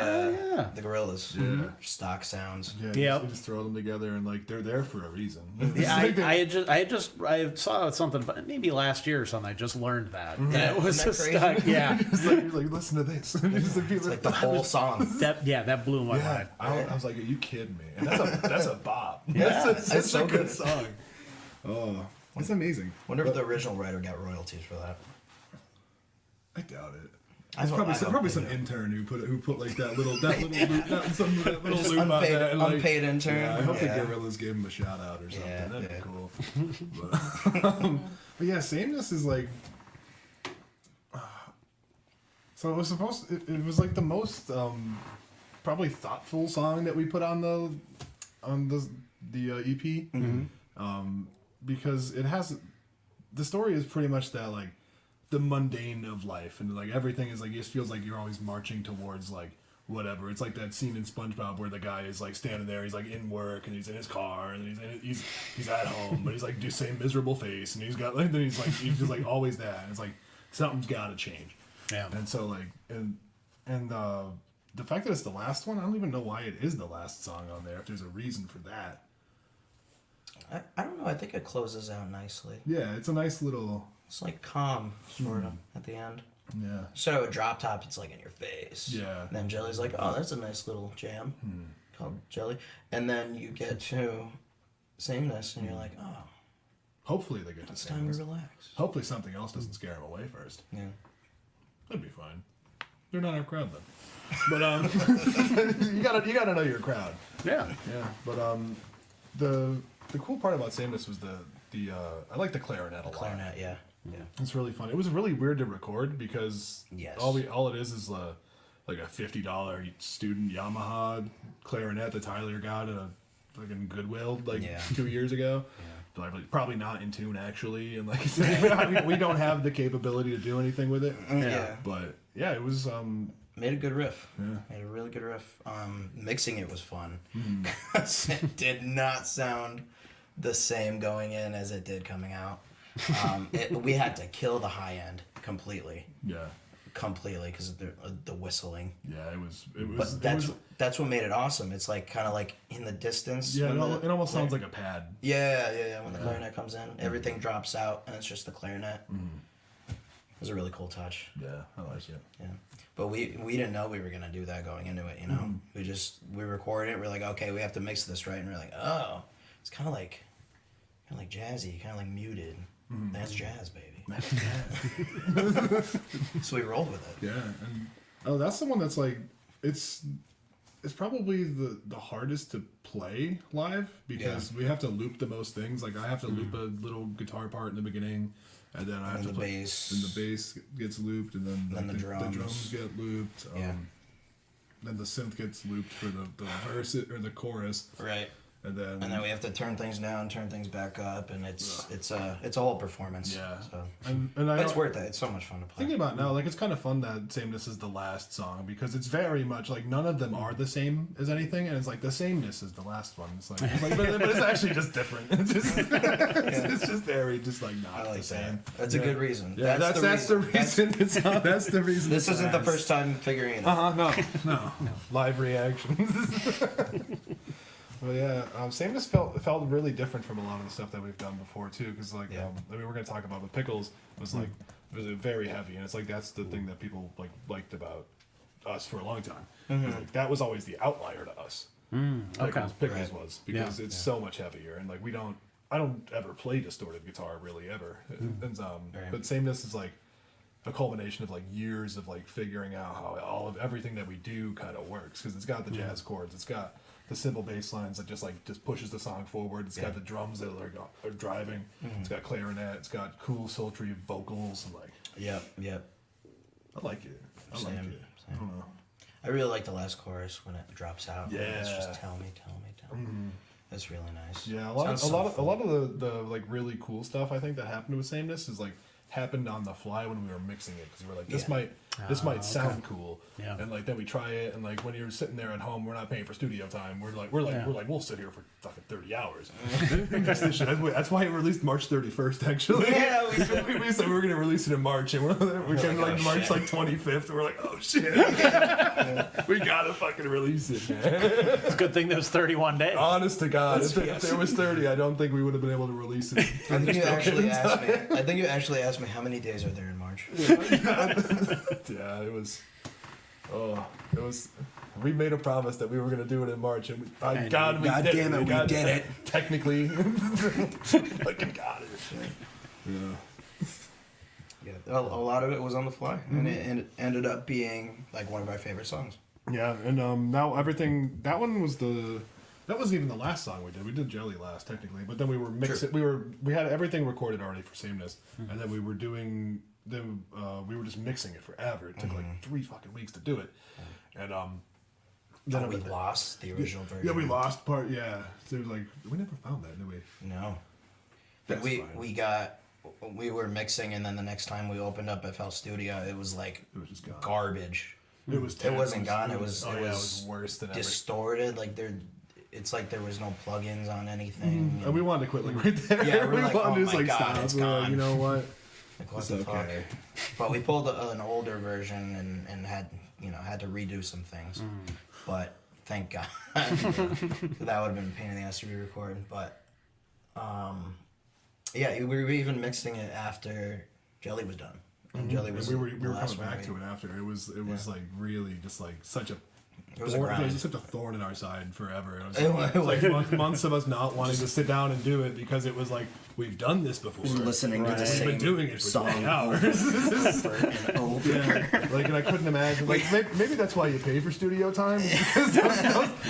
the Gorillas. Yeah. Stock sounds. Yeah. You just throw them together and like they're there for a reason. Yeah, I saw something, but maybe last year or something. I just learned that. Yeah, it was isn't that stuck. Yeah. You're like, listen to this. It's like the whole song. That blew my mind. I was like, are you kidding me? And that's a bop. Yeah, that's so a good song. Oh, that's amazing. Wonder if the original writer got royalties for that. I doubt it. There's probably some intern who put like that little loop just on that. And, like, unpaid intern. Yeah, I hope the Gorillas gave him a shout out or something. Yeah, That'd be cool. But yeah, Sameness is like. So it was it was like the most probably thoughtful song that we put on the EP. Because it has the story is pretty much that like the mundane of life, and like everything is like it just feels like you're always marching towards like whatever. It's like that scene in SpongeBob where the guy is like standing there, he's like in work and he's in his car and he's at home, but he's like the same miserable face, and he's got like then he's just like always that, and it's like something's got to change. Yeah. And so like and the fact that it's the last one, I don't even know why it is the last song on there. If there's a reason for that. I don't know. I think it closes out nicely. Yeah, it's a nice little. It's like calm, sort of, at the end. Yeah. So at Droptop, it's like in your face. Yeah. And then Jelly's like, oh, that's a nice little jam called Jelly. And then you get to Sameness, and you're like, oh. Hopefully they get to it's time to relax. Hopefully something else doesn't scare them away first. Yeah. That'd be fine. They're not our crowd then. But you gotta know your crowd. Yeah. Yeah. But the cool part about Sameness was the I like the clarinet a lot. Clarinet, yeah. It's really fun. It was really weird to record because all it is like a $50 student Yamaha clarinet that Tyler got at a fucking Goodwill 2 years ago. Yeah. Probably not in tune actually, and like we don't have the capability to do anything with it. Yeah. But yeah, it was made a good riff. Yeah. Made a really good riff. Mixing it was fun. It did not sound the same going in as it did coming out. We had to kill the high end completely. Yeah. Completely, because of the whistling. Yeah, it was. But that's what made it awesome. It's like kind of like in the distance. Yeah, it almost sounds like a pad. Yeah. When the clarinet comes in, everything drops out, and it's just the clarinet. It was a really cool touch. Yeah, I like it. Yeah, but we didn't know we were gonna do that going into it. You know, we recorded it. We're like, okay, we have to mix this right, and we're like, oh, it's kind of like jazzy, kind of like muted. That's jazz, baby. That's jazz. So we rolled with it. Yeah, and that's the one that's like it's probably the hardest to play live because we have to loop the most things. Like I have to loop a little guitar part in the beginning, and then I have to play bass. And the bass gets looped, and then the drums get looped. Then the synth gets looped for the verse or the chorus. Right. And then we have to turn things down, turn things back up, and it's a whole performance. Yeah, so. and it's worth it. It's so much fun to play. Thinking about it now, like it's kind of fun that Sameness is the last song because it's very much like none of them are the same as anything, and it's like the sameness is the last one. It's like but it's actually just different. It's just very just like not the same. That's a good reason. Yeah, that's the reason. That's the reason. This isn't the first time figuring it out. No. Live reactions. Well, yeah, Sameness felt really different from a lot of the stuff that we've done before too, because like we're gonna talk about with Pickles was like it was very heavy, and it's like that's the thing that people liked about us for a long time. Like, that was always the outlier to us. Pickles was because it's so much heavier, and like I don't ever play distorted guitar really ever, but Sameness is like a culmination of like years of like figuring out how everything that we do kind of works because it's got the jazz chords, it's got the simple bass lines that just pushes the song forward. It's got the drums that are driving. It's got clarinet. It's got cool sultry vocals and like. Yep. I like it. I like it. I don't know. I really like the last chorus when it drops out. Yeah. It's just tell me. That's really nice. Yeah, a lot of the like really cool stuff I think that happened with Sameness is like happened on the fly when we were mixing it because we're like this might sound cool, and like then we try it, and like when you're sitting there at home, we're not paying for studio time. We're like we'll sit here for fucking 30 hours. That's why it released March 31st actually. Yeah, we said we were gonna release it in March, and we came like March like 25th. And we're like, oh shit, we gotta fucking release it, man. It's a good thing there was 31 days. Honest to God, if there was 30, I don't think we would have been able to release it. I think you actually asked me how many days are there in March. Yeah, it was. We made a promise that we were going to do it in March, and we did it. Technically, fucking got it. Yeah, a lot of it was on the fly, and it ended up being like one of our favorite songs. Yeah, and now everything. That wasn't even the last song we did. We did Jelly last, technically, but then we were mixing. We had everything recorded already for Sameness, and then we were doing. Then we were just mixing it forever. It took like 3 fucking weeks to do it, and then we lost the original version. Yeah, we lost part. Yeah, so it was like we never found that, did we? No. We were mixing, and then the next time we opened up FL Studio, it was just garbage. It was. It wasn't gone. It was worse than distorted. Ever. Like it's like there was no plugins on anything. And we wanted to quit like right there. Yeah, we like, wanted to just stop. It's gone. Like, you know what? Like, what the fuck? But we pulled an older version and had to redo some things. But thank God. That would have been a pain in the ass to re-record. But we were even mixing it after Jelly was done. And Jelly was we were coming back to it after. It was like really just like such a. It was just such a thorn in our side forever. It was like months of us not wanting to sit down and do it because it was like we've done this before. Listening to the same we've been doing it for song hours. Like, and I couldn't imagine. Like, maybe that's why you pay for studio time because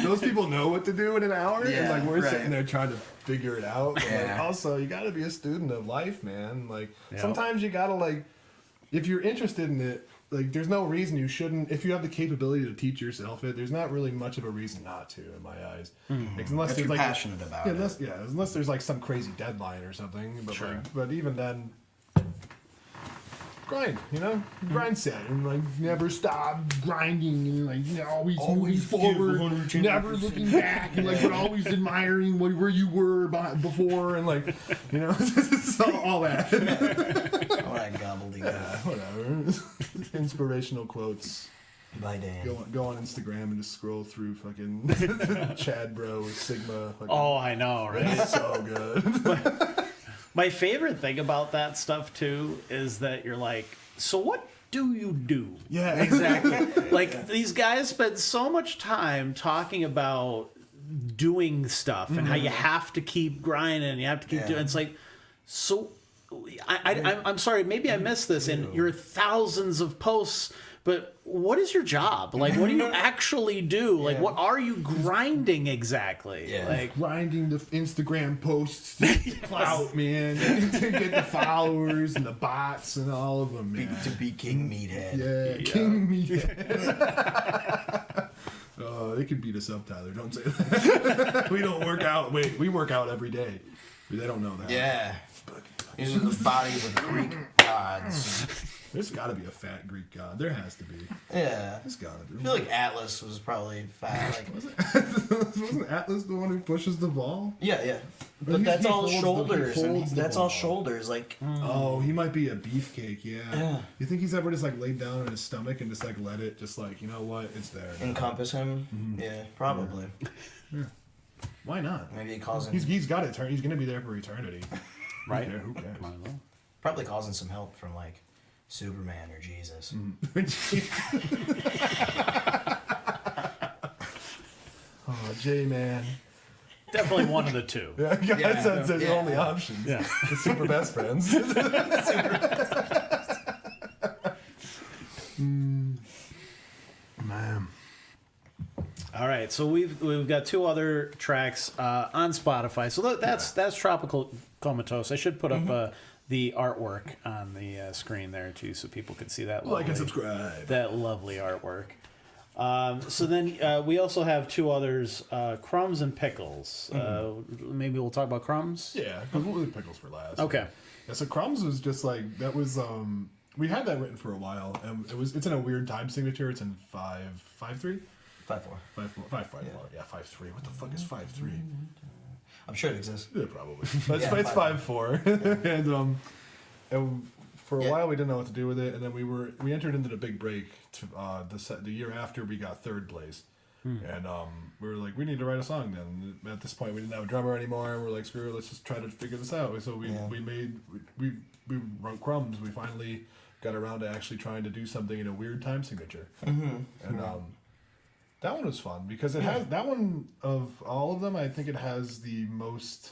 those people know what to do in an hour, and like we're sitting there trying to figure it out. But like, also, you got to be a student of life, man. Like sometimes you gotta like, if you're interested in it. Like, there's no reason you shouldn't. If you have the capability to teach yourself it, there's not really much of a reason not to, in my eyes. Like, unless there's like passionate about it. Unless there's like some crazy deadline or something. But but even then, grind, you know, grind set, and like never stop grinding, and like always moving forward, never looking back, and like but always admiring where you were before, and like, you know, all that. All that gobbledygook. Whatever. Inspirational quotes. By Dan. Go on Instagram and just scroll through fucking Chad Bro Sigma. Fucking, I know, right? it's so good. My favorite thing about that stuff too is that you're like, so what do you do? Yeah, exactly. Like these guys spend so much time talking about doing stuff and how you have to keep grinding and you have to keep doing. It's like, so I'm sorry, maybe I missed this in your thousands of posts. But what is your job? Like, what do you actually do? Like, what are you grinding exactly? Yeah. Like grinding the Instagram posts to get the clout, man, to get the followers and the bots and all of them, man. To be King Meathead. Yeah, King Meathead. They could beat us up, Tyler. Don't say that. We don't work out. Wait, we work out every day. They don't know that. Yeah. These are the bodies of Greek gods. There's got to be a fat Greek god. There has to be. Yeah. There's got to be. I feel like Atlas was probably fat. Like, wasn't Atlas the one who pushes the ball? yeah. But that's he all holds shoulders. That's all ball. shoulders. Like. Oh, he might be a beefcake. Yeah. Yeah. You think he's ever just like laid down on his stomach and just like let it, just like, you know what, it's there. Encompass him? Mm-hmm. Yeah, probably. Yeah. Why not? Maybe it causing. He's got it. He's gonna be there for eternity. right? Who cares? Probably causing some help from like Superman or Jesus. Oh, J-Man. Definitely one of the two. Yeah, that's the only options. Yeah. The super best friends. Man. All right, so we've got two other tracks on Spotify. So that's Tropical Comatose. I should put up the artwork on the screen there too, so people can see that. Like and subscribe. That lovely artwork. So then we also have two others, Crumbs and Pickles. Maybe we'll talk about Crumbs. Yeah, because we'll leave Pickles for last. Okay. Yeah, so Crumbs was just like that was. We had that written for a while, and it's in a weird time signature. It's in 5/3. 5/4. 5/4. Yeah, 5/3. What the fuck is 5/3? I'm sure it exists. Yeah, probably. But it's 5/4, and for a while we didn't know what to do with it, and then we entered into the big break to the year after we got third place, and we were like, we need to write a song. Then at this point we didn't have a drummer anymore, and we're like, screw it, let's just try to figure this out. So we wrote Crumbs. We finally got around to actually trying to do something in a weird time signature, and that one was fun because it has that one of all of them. I think it has the most,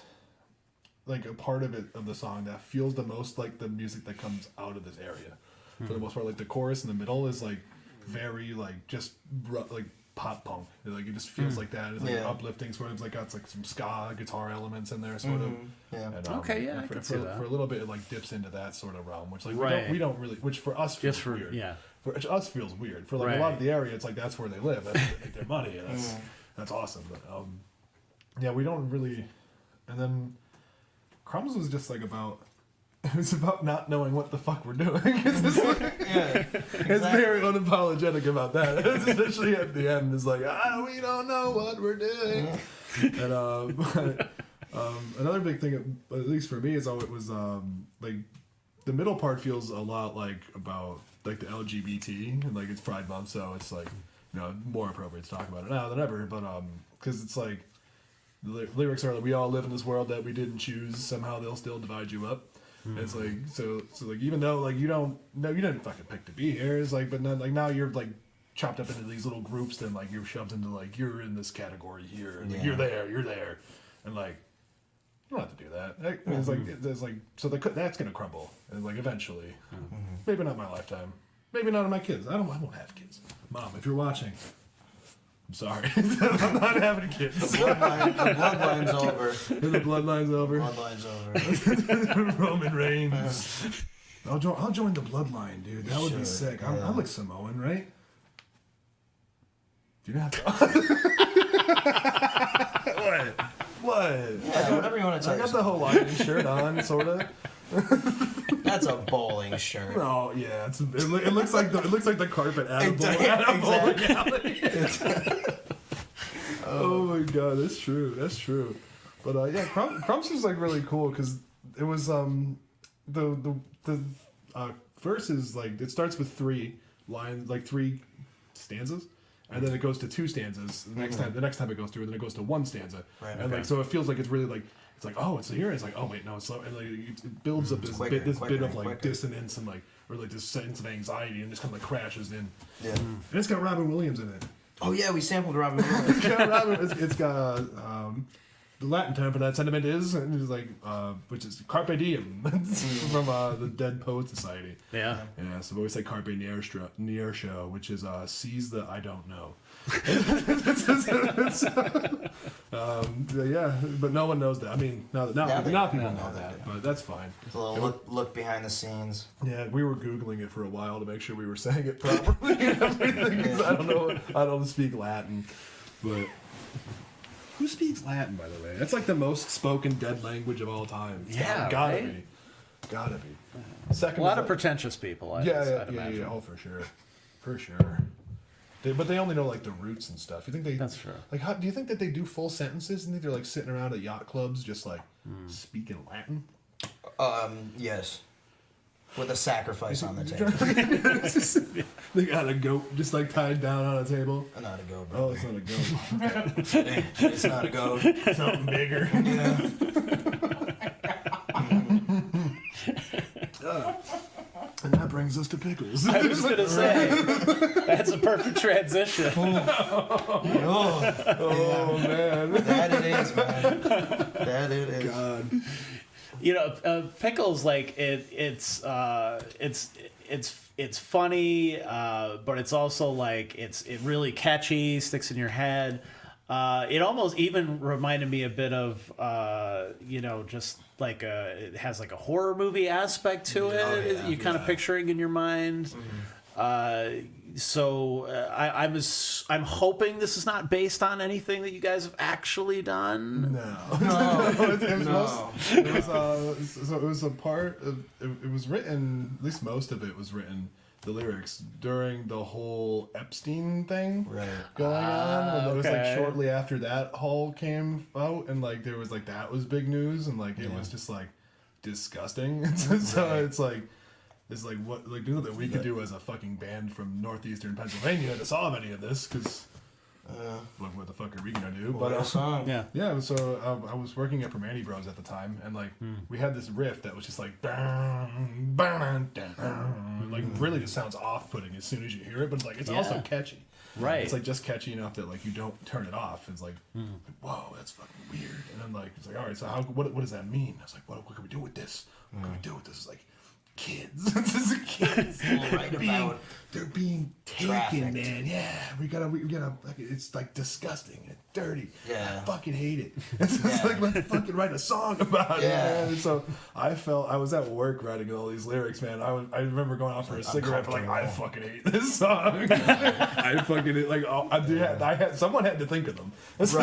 like a part of the song that feels the most like the music that comes out of this area. For the most part, like the chorus in the middle is like very like just like pop punk. Like it just feels like that. It's like uplifting, sort of. It's like got like some ska guitar elements in there, sort of. Yeah. And, I can see that. For a little bit, it like dips into that sort of realm, which like we don't really, which for us feels weird. Yeah. For us feels weird. For like a lot of the area, it's like that's where they live. That's where they make their money, and that's awesome. But yeah, we don't really. And then Crumbs was just like about. It was about not knowing what the fuck we're doing. It's just like, it's very unapologetic about that. Especially at the end, it's like, we don't know what we're doing. And another big thing, at least for me, is how it was like the middle part feels a lot like about like the LGBT and like it's Pride Month, so it's like more appropriate to talk about it now than ever. But because it's like the lyrics are like, we all live in this world that we didn't choose. Somehow they'll still divide you up. It's like so like even though like you didn't fucking pick to be here, it's like but then like now you're like chopped up into these little groups, then like you're shoved into like you're in this category here, and like, you're there, and like you don't have to do that. It's like there's like so that's gonna crumble, and like eventually, maybe not in my lifetime, maybe not in my kids. I won't have kids. Mom, if you're watching, I'm sorry. I'm not having kids. The bloodline's over. The bloodline's over. Bloodline's over. Roman Reigns. I'll join the bloodline, dude. That would be sick. Yeah. I'm like Samoan, right? Do you have to? What? Yeah, whatever you want to tell I got the Hawaiian shirt on, sort of. That's That's a bowling shirt. Oh yeah, it looks like the carpet at a bowling alley. Oh my god, that's true. That's true. But yeah, Crumps is like really cool because it was the verse is like it starts with 3 lines, like 3 stanzas, and then it goes to 2 stanzas. The next time it goes through, and then it goes to 1 stanza, right, and like so it feels like it's really like. It's like, oh, it's here. It's like, oh wait, no, it's slow. And like it builds up this bit of like dissonance and like, or like this sense of anxiety, and just kind of like crashes in. Yeah. And it's got Robin Williams in it. Oh yeah, we sampled Robin Williams. it's got the Latin term for that sentiment is, and it's like, which is carpe diem from the Dead Poet Society. Yeah. Yeah. So we always say carpe niertio, which is seize the I don't know. Yeah, but no one knows that. I mean, now people know that, but that's fine. It's a little look behind the scenes. Yeah, we were Googling it for a while to make sure we were saying it properly and everything, 'cause I don't speak Latin, but who speaks Latin, by the way? That's like the most spoken dead language of all time. Yeah, gotta right? be. Gotta be. Second, A lot of pretentious people, I'd imagine. Oh, for sure. But they only know like the roots and stuff. You think they? That's true. Like, how do you think that they do full sentences? And think they're like sitting around at yacht clubs, just like speaking Latin? Yes. With a sacrifice on the table. They got a goat just like tied down on a table. Not a goat, bro. Oh, it's not a goat. It's not a goat. Something bigger. Yeah. And that brings us to Pickles. I was going to say, that's a perfect transition. Oh, man. that it is, man. That it is. God. You know, Pickles, like it's funny, but it's also like it really catchy, sticks in your head. It almost even reminded me a bit of just like it has like a horror movie aspect to it. Oh, yeah, you kind of picturing in your mind. So I'm hoping this is not based on anything that you guys have actually done. No. It was a part of it was written. At least most of it was written. The lyrics during the whole Epstein thing going on. And it was like shortly after that whole came out, and like there was like that was big news, and like it was just like disgusting. So it's like what like that we could do as a fucking band from Northeastern Pennsylvania to solve any of this, because what the fuck are we gonna do? But so I was working at Permani Bros at the time, and like we had this riff that was just like like really just sounds off-putting as soon as you hear it, but like it's also catchy. Right. It's like just catchy enough that like you don't turn it off. It's like, whoa, that's fucking weird. And then like it's like, all right, so what does that mean? I was like, what can we do with this? What can we do with this? It's like, kids. This is kids. They're being taken, trafficked. Man. Yeah, we gotta. Like, it's like disgusting and dirty. Yeah, I fucking hate it. It's just like let's fucking write a song about it. Man. And so I was at work writing all these lyrics, man. I remember going out for a cigarette, like I fucking hate this song. I fucking like someone had to think of them. So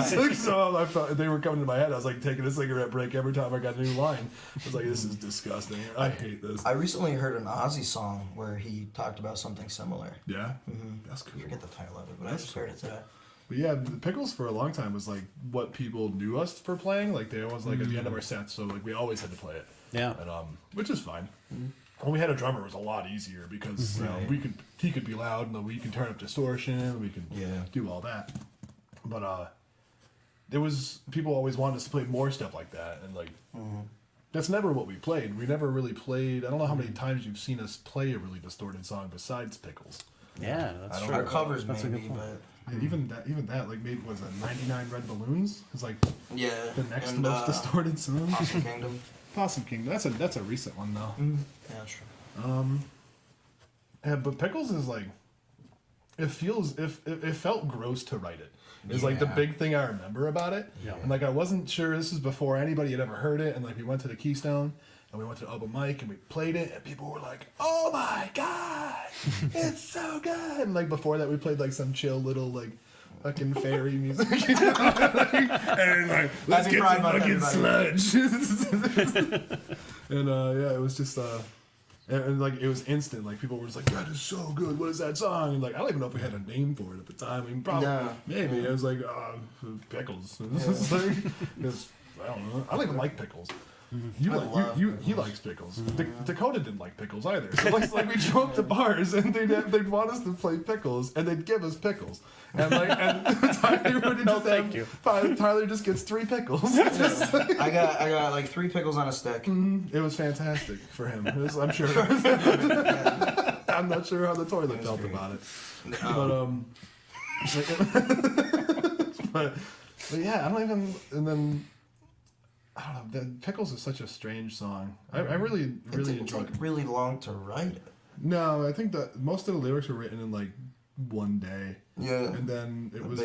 I felt they were coming to my head. I was like taking a cigarette break every time I got a new line. I was like, this is disgusting. I hate this. I recently heard an Ozzy song where he talked about something similar. Yeah? That's cool. I forget the title of it, but I just heard it today. But yeah, the Pickles for a long time was like what people knew us for playing. Like they always like at the end of our sets, so like we always had to play it. Yeah. And which is fine. When we had a drummer, it was a lot easier because he could be loud, and we can turn up distortion, we can do all that. But there was people always wanted us to play more stuff like that, and like that's never what we played. We never really played. I don't know how many times you've seen us play a really distorted song besides Pickles. Yeah, that's true. Our covers maybe, but even that like maybe was it 99 Red Balloons? It's like the next and, most distorted song. Possum Kingdom. That's a recent one though. Yeah, that's true. But Pickles is like it felt gross to write it. It's like the big thing I remember about it. Yeah. And like I wasn't sure, this was before anybody had ever heard it, and like we went to the Keystone and we went to the open mic and we played it, and people were like, "Oh my god, it's so good!" And like before that, we played like some chill little like fucking fairy music, and like let's get some fucking sludge. And it was just And like it was instant. Like people were just like, "That is so good. What is that song?" And like I don't even know if we had a name for it at the time. I mean, probably maybe it was like Pickles. It's like, I don't know. I don't even like pickles. He likes pickles. Dakota didn't like pickles either. So like we show up to bars and they'd want us to play pickles and they'd give us pickles. And Tyler would just Tyler just gets 3 pickles. I got like 3 pickles on a stick. It was fantastic for him. I'm sure. I'm not sure how the toilet felt about it. But yeah, I don't even. And then I don't know. Pickles is such a strange song. I really enjoyed it. Really long to write it. No, I think that most of the lyrics were written in like one day. Yeah. And then it was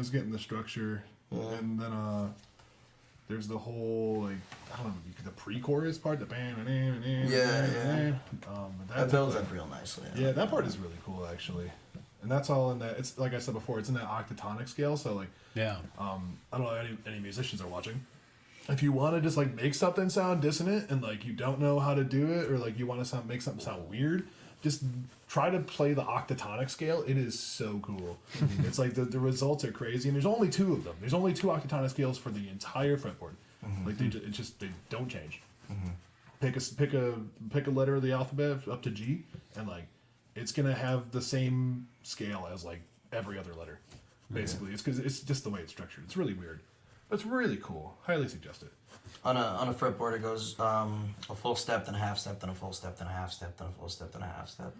getting the structure. Yeah. And then there's the whole like I don't know the pre-chorus part, the yeah. That builds up real nicely. Yeah, that part is really cool actually. And that's all in that. It's like I said before, it's in that octatonic scale. So like, I don't know if any musicians are watching. If you want to just like make something sound dissonant and like you don't know how to do it, or like you want to make something sound weird, just try to play the octatonic scale. It is so cool. It's like the results are crazy, and there's only 2 of them. There's only 2 octatonic scales for the entire fretboard. Like they don't change. Pick a letter of the alphabet up to G, and like it's gonna have the same scale as like every other letter. Basically, it's because it's just the way it's structured. It's really weird. It's really cool. Highly suggest it. On a fretboard, it goes a full step, then a half step, then a full step, then a half step, then a full step, then a half step,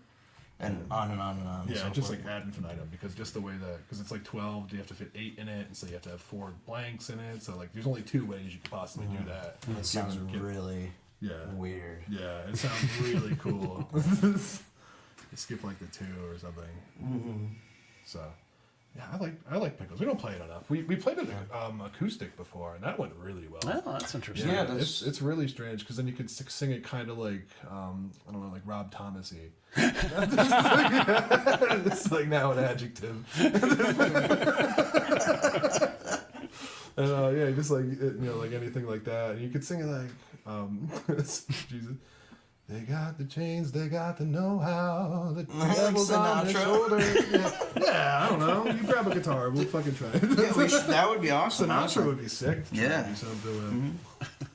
and on and on and on. Yeah, so just like ad infinitum, because just the way because it's like 12, you have to fit 8 in it, and so you have to have 4 blanks in it. So like, there's only 2 ways you could possibly do that. It sounds really weird. Yeah, it sounds really cool. You skip like the 2 or something. So. Yeah, I like Pickles. We don't play it enough. We played it acoustic before, and that went really well. Oh, that's interesting. Yeah, it's really strange because then you could sing it kind of like I don't know, like Rob Thomas-y. It's like now an adjective. And just like like anything like that. And you could sing it like Jesus. They got the chains, they got the know-how, the devil's on their shoulder. Yeah, I don't know. You grab a guitar, we'll fucking try it. Yeah, that would be awesome. Sinatra would be sick. Yeah. Do something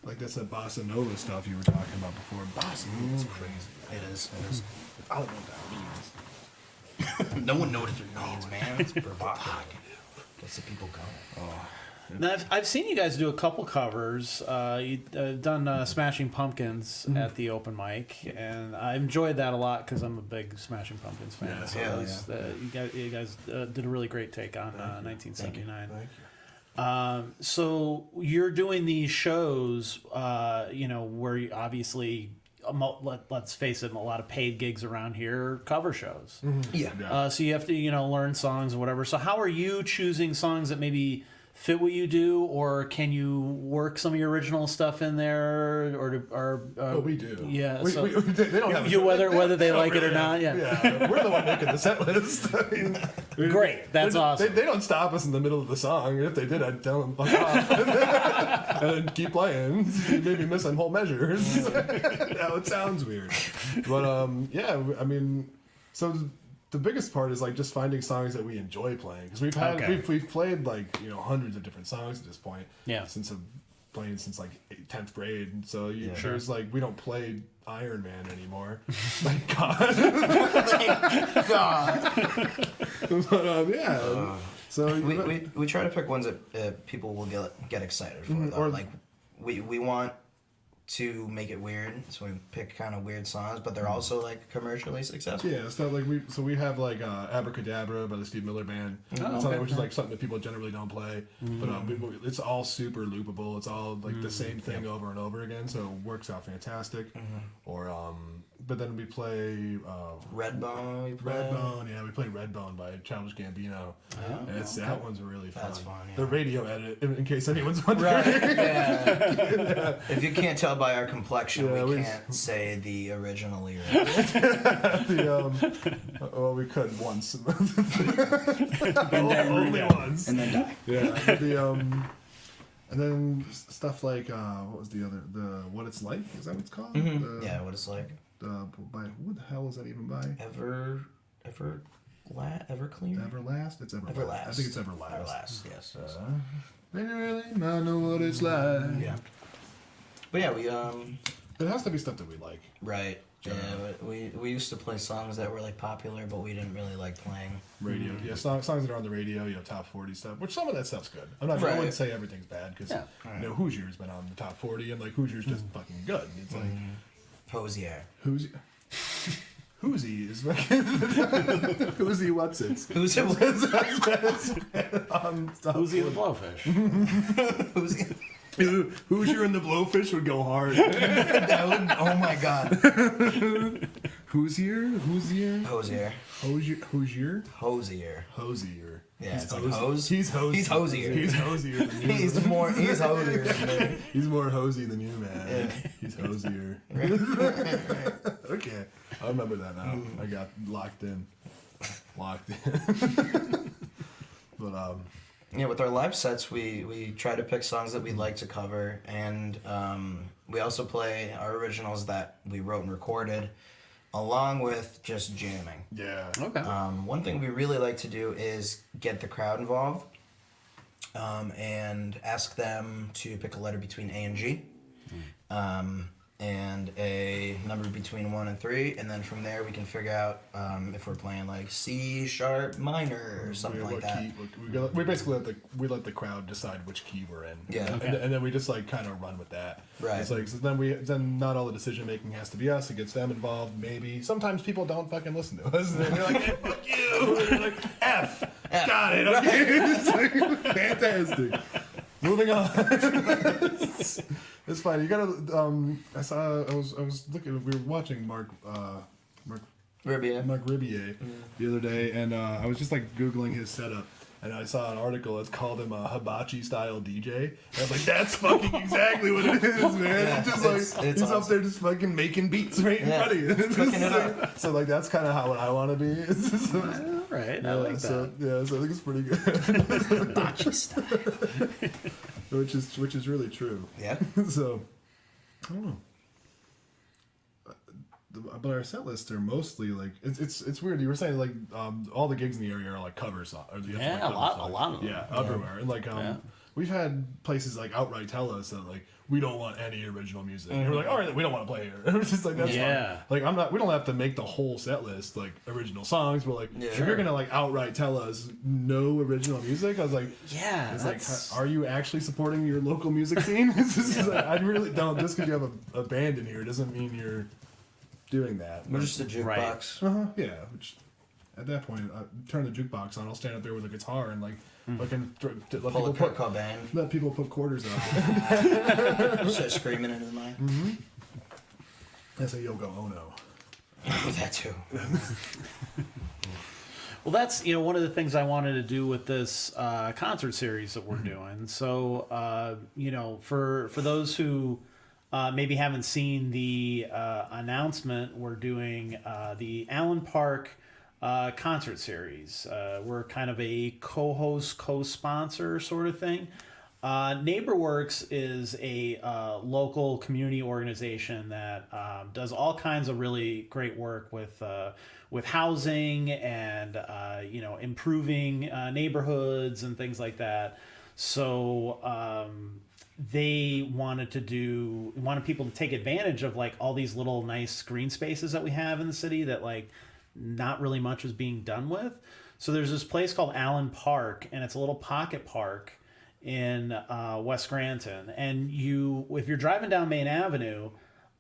like that's that bossa nova stuff you were talking about before. Bossa nova is crazy. It is. I don't know what that means. No one knows what it means, man. It's provocative. Gets the people going. Oh. Now, I've seen you guys do a couple covers. You've done Smashing Pumpkins at the open mic, and I enjoyed that a lot because I'm a big Smashing Pumpkins fan. You guys did a really great take on 1979. Thank you. So you're doing these shows, where you obviously, let's face it, a lot of paid gigs around here, cover shows. Yeah. So you have to, learn songs or whatever. So how are you choosing songs that maybe fit what you do, or can you work some of your original stuff in there, or we do. Yeah, they don't have whether they like it or not. Yeah, we're the one making the set list. I mean, great, that's awesome. They don't stop us in the middle of the song. If they did, I'd tell them fuck off and keep playing. Maybe missing whole measures. Now it sounds weird, but I mean, so. The biggest part is like just finding songs that we enjoy playing, because we've played like hundreds of different songs at this point. Yeah. Since playing since like 10th grade, and so there's like we don't play Iron Man anymore. Thank God. Thank God. But so we try to pick ones that people will get excited for. Or like we want to make it weird, so we pick kind of weird songs, but they're also like commercially successful. Yeah, it's not like we have like Abracadabra by the Steve Miller Band, which is like something that people generally don't play, but it's all super loopable. It's all like the same thing over and over again, so it works out fantastic. Or but then we play Redbone. We play Redbone by Childish Gambino. And that one's really fun. That's fun. Yeah. The radio edit, in case anyone's wondering. Right. Yeah. If you can't tell by our complexion, we can't say the original lyrics. We could once. Only once. And then die. Yeah. And then stuff like what was the What It's Like? Is that what it's called? Mm-hmm. Yeah, What It's Like. By who the hell is that even by? Everclear? Everlast? It's Everlast. Everlast. I think it's Everlast. Everlast, yes. They really not know what it's like. Yeah. But yeah, we It has to be stuff that we like. right. Yeah, but we used to play songs that were like popular, but we didn't really like playing. Radio, yeah, songs that are on the radio, top 40 stuff, which some of that stuff's good. I wouldn't say everything's bad, because Hoosier's been on the top 40, and like Hoosier's just fucking good. It's like Hosier. Hoosie is fucking Hoosie what's it? Who's it? Hoosie the Blowfish. Hosier. Hoosier and the Blowfish would go hard. That would. Oh my god. Hosier. Hosier. Yeah, it's like hose. He's hosier. He's hosier. He's hosier than you. He's hosier than me. He's more hosy than you, man. Yeah. He's hosier. Okay, I remember that now. I got locked in. But Yeah, with our live sets, we try to pick songs that we like to cover, and we also play our originals that we wrote and recorded, along with just jamming. yeah. Okay. One thing we really like to do is get the crowd involved, and ask them to pick a letter between A and G, and a number between 1 and 3, and then from there we can figure out if we're playing like C sharp minor or something like that. Key, we basically let the crowd decide which key we're in. Yeah. Okay. And then we just like kind of run with that. Right. It's like so then not all the decision making has to be us. It gets them involved. Maybe sometimes people don't fucking listen to us. And they're like, hey, fuck you. And they're like, F. Got it. Okay. It's like, fantastic. Moving on. It's fine. You gotta. I was looking. We were watching Mark Ribier the other day, and I was just like Googling his setup, and I saw an article that's called him a hibachi style DJ. And I was like, that's fucking exactly what it is, man. Yeah, Just like it's he's awesome. up there just fucking making beats right in front of you. Cooking it up. So like that's kind of how I want to be. It's just, All right. I like that. so I think it's pretty good. Hibachi style. which is really true. Yeah. So I don't know. But our set lists are mostly like it's weird. You were saying like all the gigs in the area are like cover songs. Yeah, a lot of them. Yeah, everywhere. And like we've had places like outright tell us that like we don't want any original music. And we're like, all right, we don't want to play here. It's just like that's fine. Like we don't have to make the whole set list like original songs. But like if you're gonna like outright tell us no original music, I was like, Yeah, it's like, are you actually supporting your local music scene? It's just like, I really don't. Just because you have a band in here doesn't mean you're doing that. We're just a jukebox. Yeah. Which at that point, turn the jukebox on. I'll stand up there with a guitar and like fucking let people put quarters out there. Start screaming into the mic. That's a Yoko Ono. That too. Well, that's one of the things I wanted to do with this concert series that we're doing. So for those who maybe haven't seen the announcement, we're doing the Allen Park concert series. We're kind of a co-host, co-sponsor sort of thing. NeighborWorks is a local community organization that does all kinds of really great work with housing and improving neighborhoods and things like that. So they wanted people to take advantage of like all these little nice green spaces that we have in the city that like not really much is being done with. So there's this place called Allen Park, and it's a little pocket park in West Scranton. And if you're driving down Main Avenue,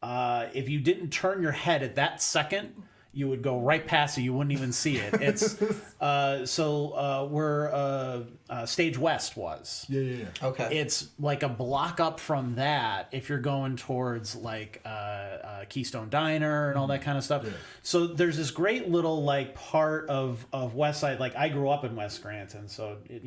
if you didn't turn your head at that second, you would go right past it. You wouldn't even see it. It's where Stage West was. Yeah. Okay. It's like a block up from that if you're going towards like Keystone Diner and all that kind of stuff. Yeah. So there's this great little like part of West Side. Like I grew up in West Scranton, so it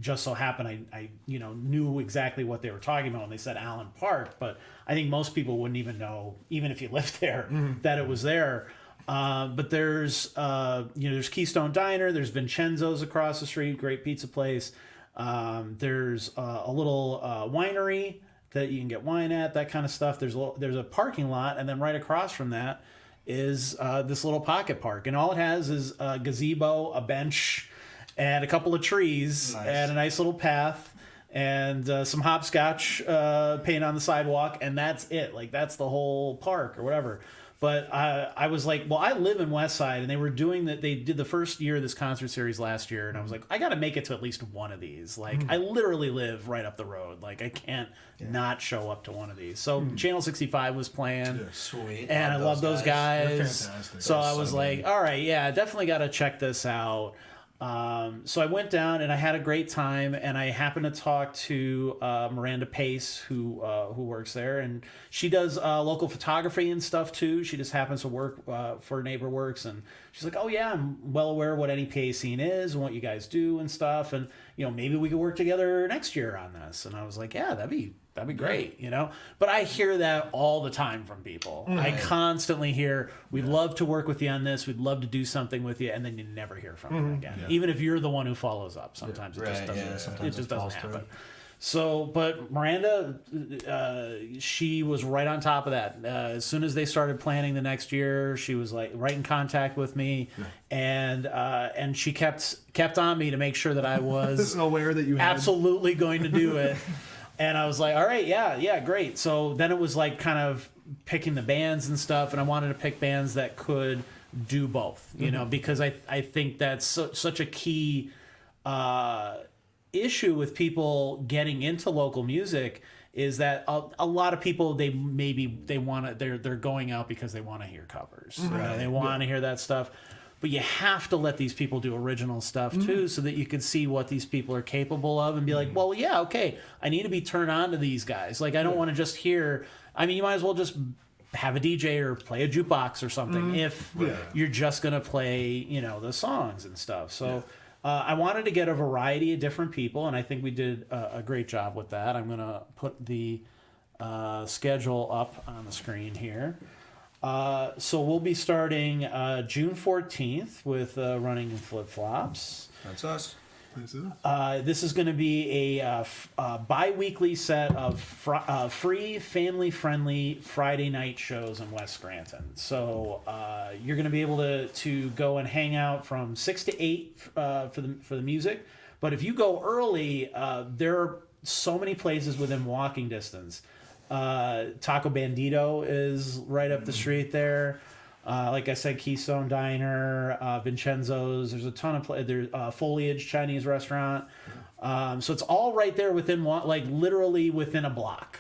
just so happened I knew exactly what they were talking about when they said Allen Park. But I think most people wouldn't even know, even if you lived there, that it was there. But there's Keystone Diner, there's Vincenzo's across the street, great pizza place. There's a little winery that you can get wine at, that kind of stuff. There's a parking lot, and then right across from that is this little pocket park, and all it has is a gazebo, a bench, and a couple of trees, and a nice little path, and some hopscotch paint on the sidewalk, and that's it. Like, that's the whole park or whatever. But I was like, well, I live in West Side, and they were doing that. They did the first year of this concert series last year, and I was like, I got to make it to at least one of these. Like, I literally live right up the road. Like, I can't not show up to one of these. So Channel 65 was playing. Sweet. And I love those guys. They're fantastic. So I was like, all right, yeah, definitely got to check this out. So I went down and I had a great time, and I happened to talk to Miranda Pace, who works there, and she does local photography and stuff too. She just happens to work for NeighborWorks, and she's like, "Oh yeah, I'm well aware of what NEPA Scene is and what you guys do and stuff, and maybe we could work together next year on this." And I was like, "Yeah, that'd be great, But I hear that all the time from people. I constantly hear, "We'd love to work with you on this. We'd love to do something with you," and then you never hear from them again. Yeah. Even if you're the one who follows up, sometimes it just doesn't. Sometimes it just doesn't happen. Through. So, but Miranda, she was right on top of that. As soon as they started planning the next year, she was like right in contact with me, and she kept on me to make sure that I was aware that you had absolutely going to do it. And I was like, all right, yeah, great. So then it was like kind of picking the bands and stuff, and I wanted to pick bands that could do both, because I think that's such a key issue with people getting into local music is that a lot of people they're going out because they want to hear covers. Right? They want to hear that stuff. But you have to let these people do original stuff too, so that you can see what these people are capable of and be like, well, yeah, okay, I need to be turned on to these guys. Like, I don't want to just hear. I mean, you might as well just have a DJ or play a jukebox or something if you're just gonna play, the songs and stuff. So I wanted to get a variety of different people, and I think we did a great job with that. I'm gonna put the schedule up on the screen here. So we'll be starting June 14th with Running in Flip Flops. That's us. This is going to be a bi-weekly set of free, family-friendly Friday night shows in West Scranton. So you're going to be able to go and hang out from 6 to 8 for the music. But if you go early, there are so many places within walking distance. Taco Bandito is right up the street there. Like I said, Keystone Diner, Vincenzo's. There's a ton of there's Foliage Chinese restaurant. So it's all right there within literally within a block.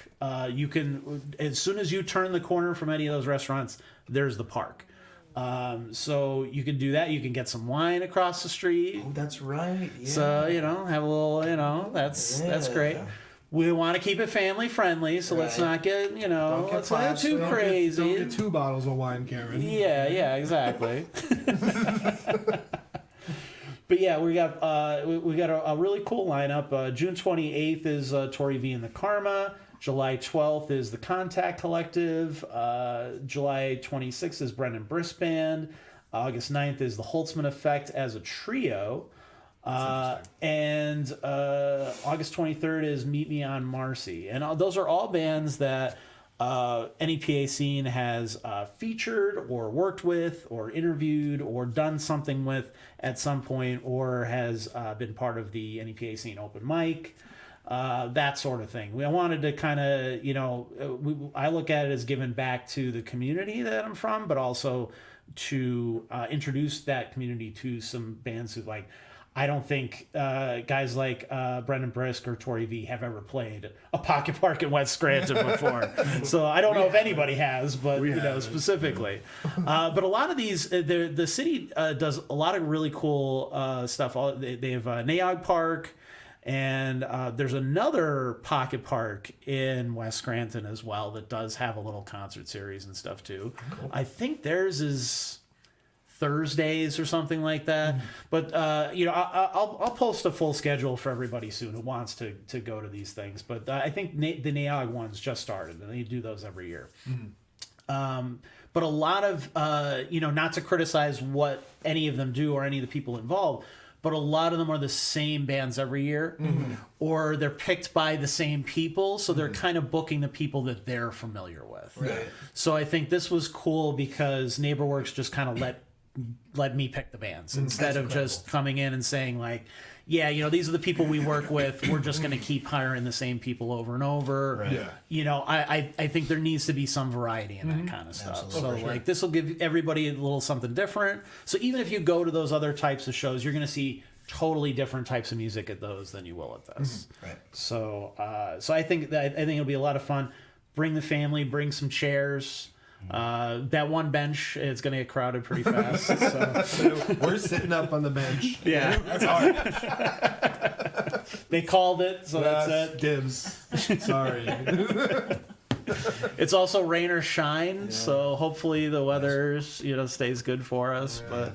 You can, as soon as you turn the corner from any of those restaurants, there's the park. So you can do that. You can get some wine across the street. Oh, that's right. Yeah. So have a little. That's great. We want to keep it family friendly, so let's not get, let's not get too crazy. Don't get 2 bottles of wine, Karen. Yeah, exactly. But yeah, we got a really cool lineup. June 28th is Tori V and the Karma. July 12th is the Contact Collective. July 26th is Brendan Brisk Band. August 9th is the Holtzman Effect as a trio. And August 23rd is Meet Me on Marcy. And those are all bands that NEPA Scene has featured or worked with or interviewed or done something with at some point, or has been part of the NEPA Scene Open Mic, that sort of thing. I wanted to kind of, I look at it as giving back to the community that I'm from, but also to introduce that community to some bands who I don't think guys like Brendan Brisk or Tori V have ever played a pocket park in West Scranton before. So I don't know if anybody has, but specifically. But a lot of these, the city does a lot of really cool stuff. They have Naog Park, and there's another pocket park in West Scranton as well that does have a little concert series and stuff too. Cool. I think theirs is Thursdays or something like that. But I'll post a full schedule for everybody soon who wants to go to these things. But I think the NEOG ones just started, and they do those every year. But a lot of not to criticize what any of them do or any of the people involved, but a lot of them are the same bands every year, or they're picked by the same people, so they're kind of booking the people that they're familiar with. Right. So I think this was cool because NeighborWorks just kind of let me pick the bands instead of just coming in and saying like, yeah, you know, these are the people we work with. We're just going to keep hiring the same people over and over. Right. Yeah. You know, I think there needs to be some variety in that kind of stuff. Absolutely. So like this will give everybody a little something different. So even if you go to those other types of shows, you're going to see totally different types of music at those than you will at this. Right. So I think it'll be a lot of fun. Bring the family, bring some chairs. That one bench is going to get crowded pretty fast. So. We're sitting up on the bench. Yeah. That's hard. They called it, so that's it. Dibs. Sorry. It's also rain or shine, so hopefully the weather stays good for us. But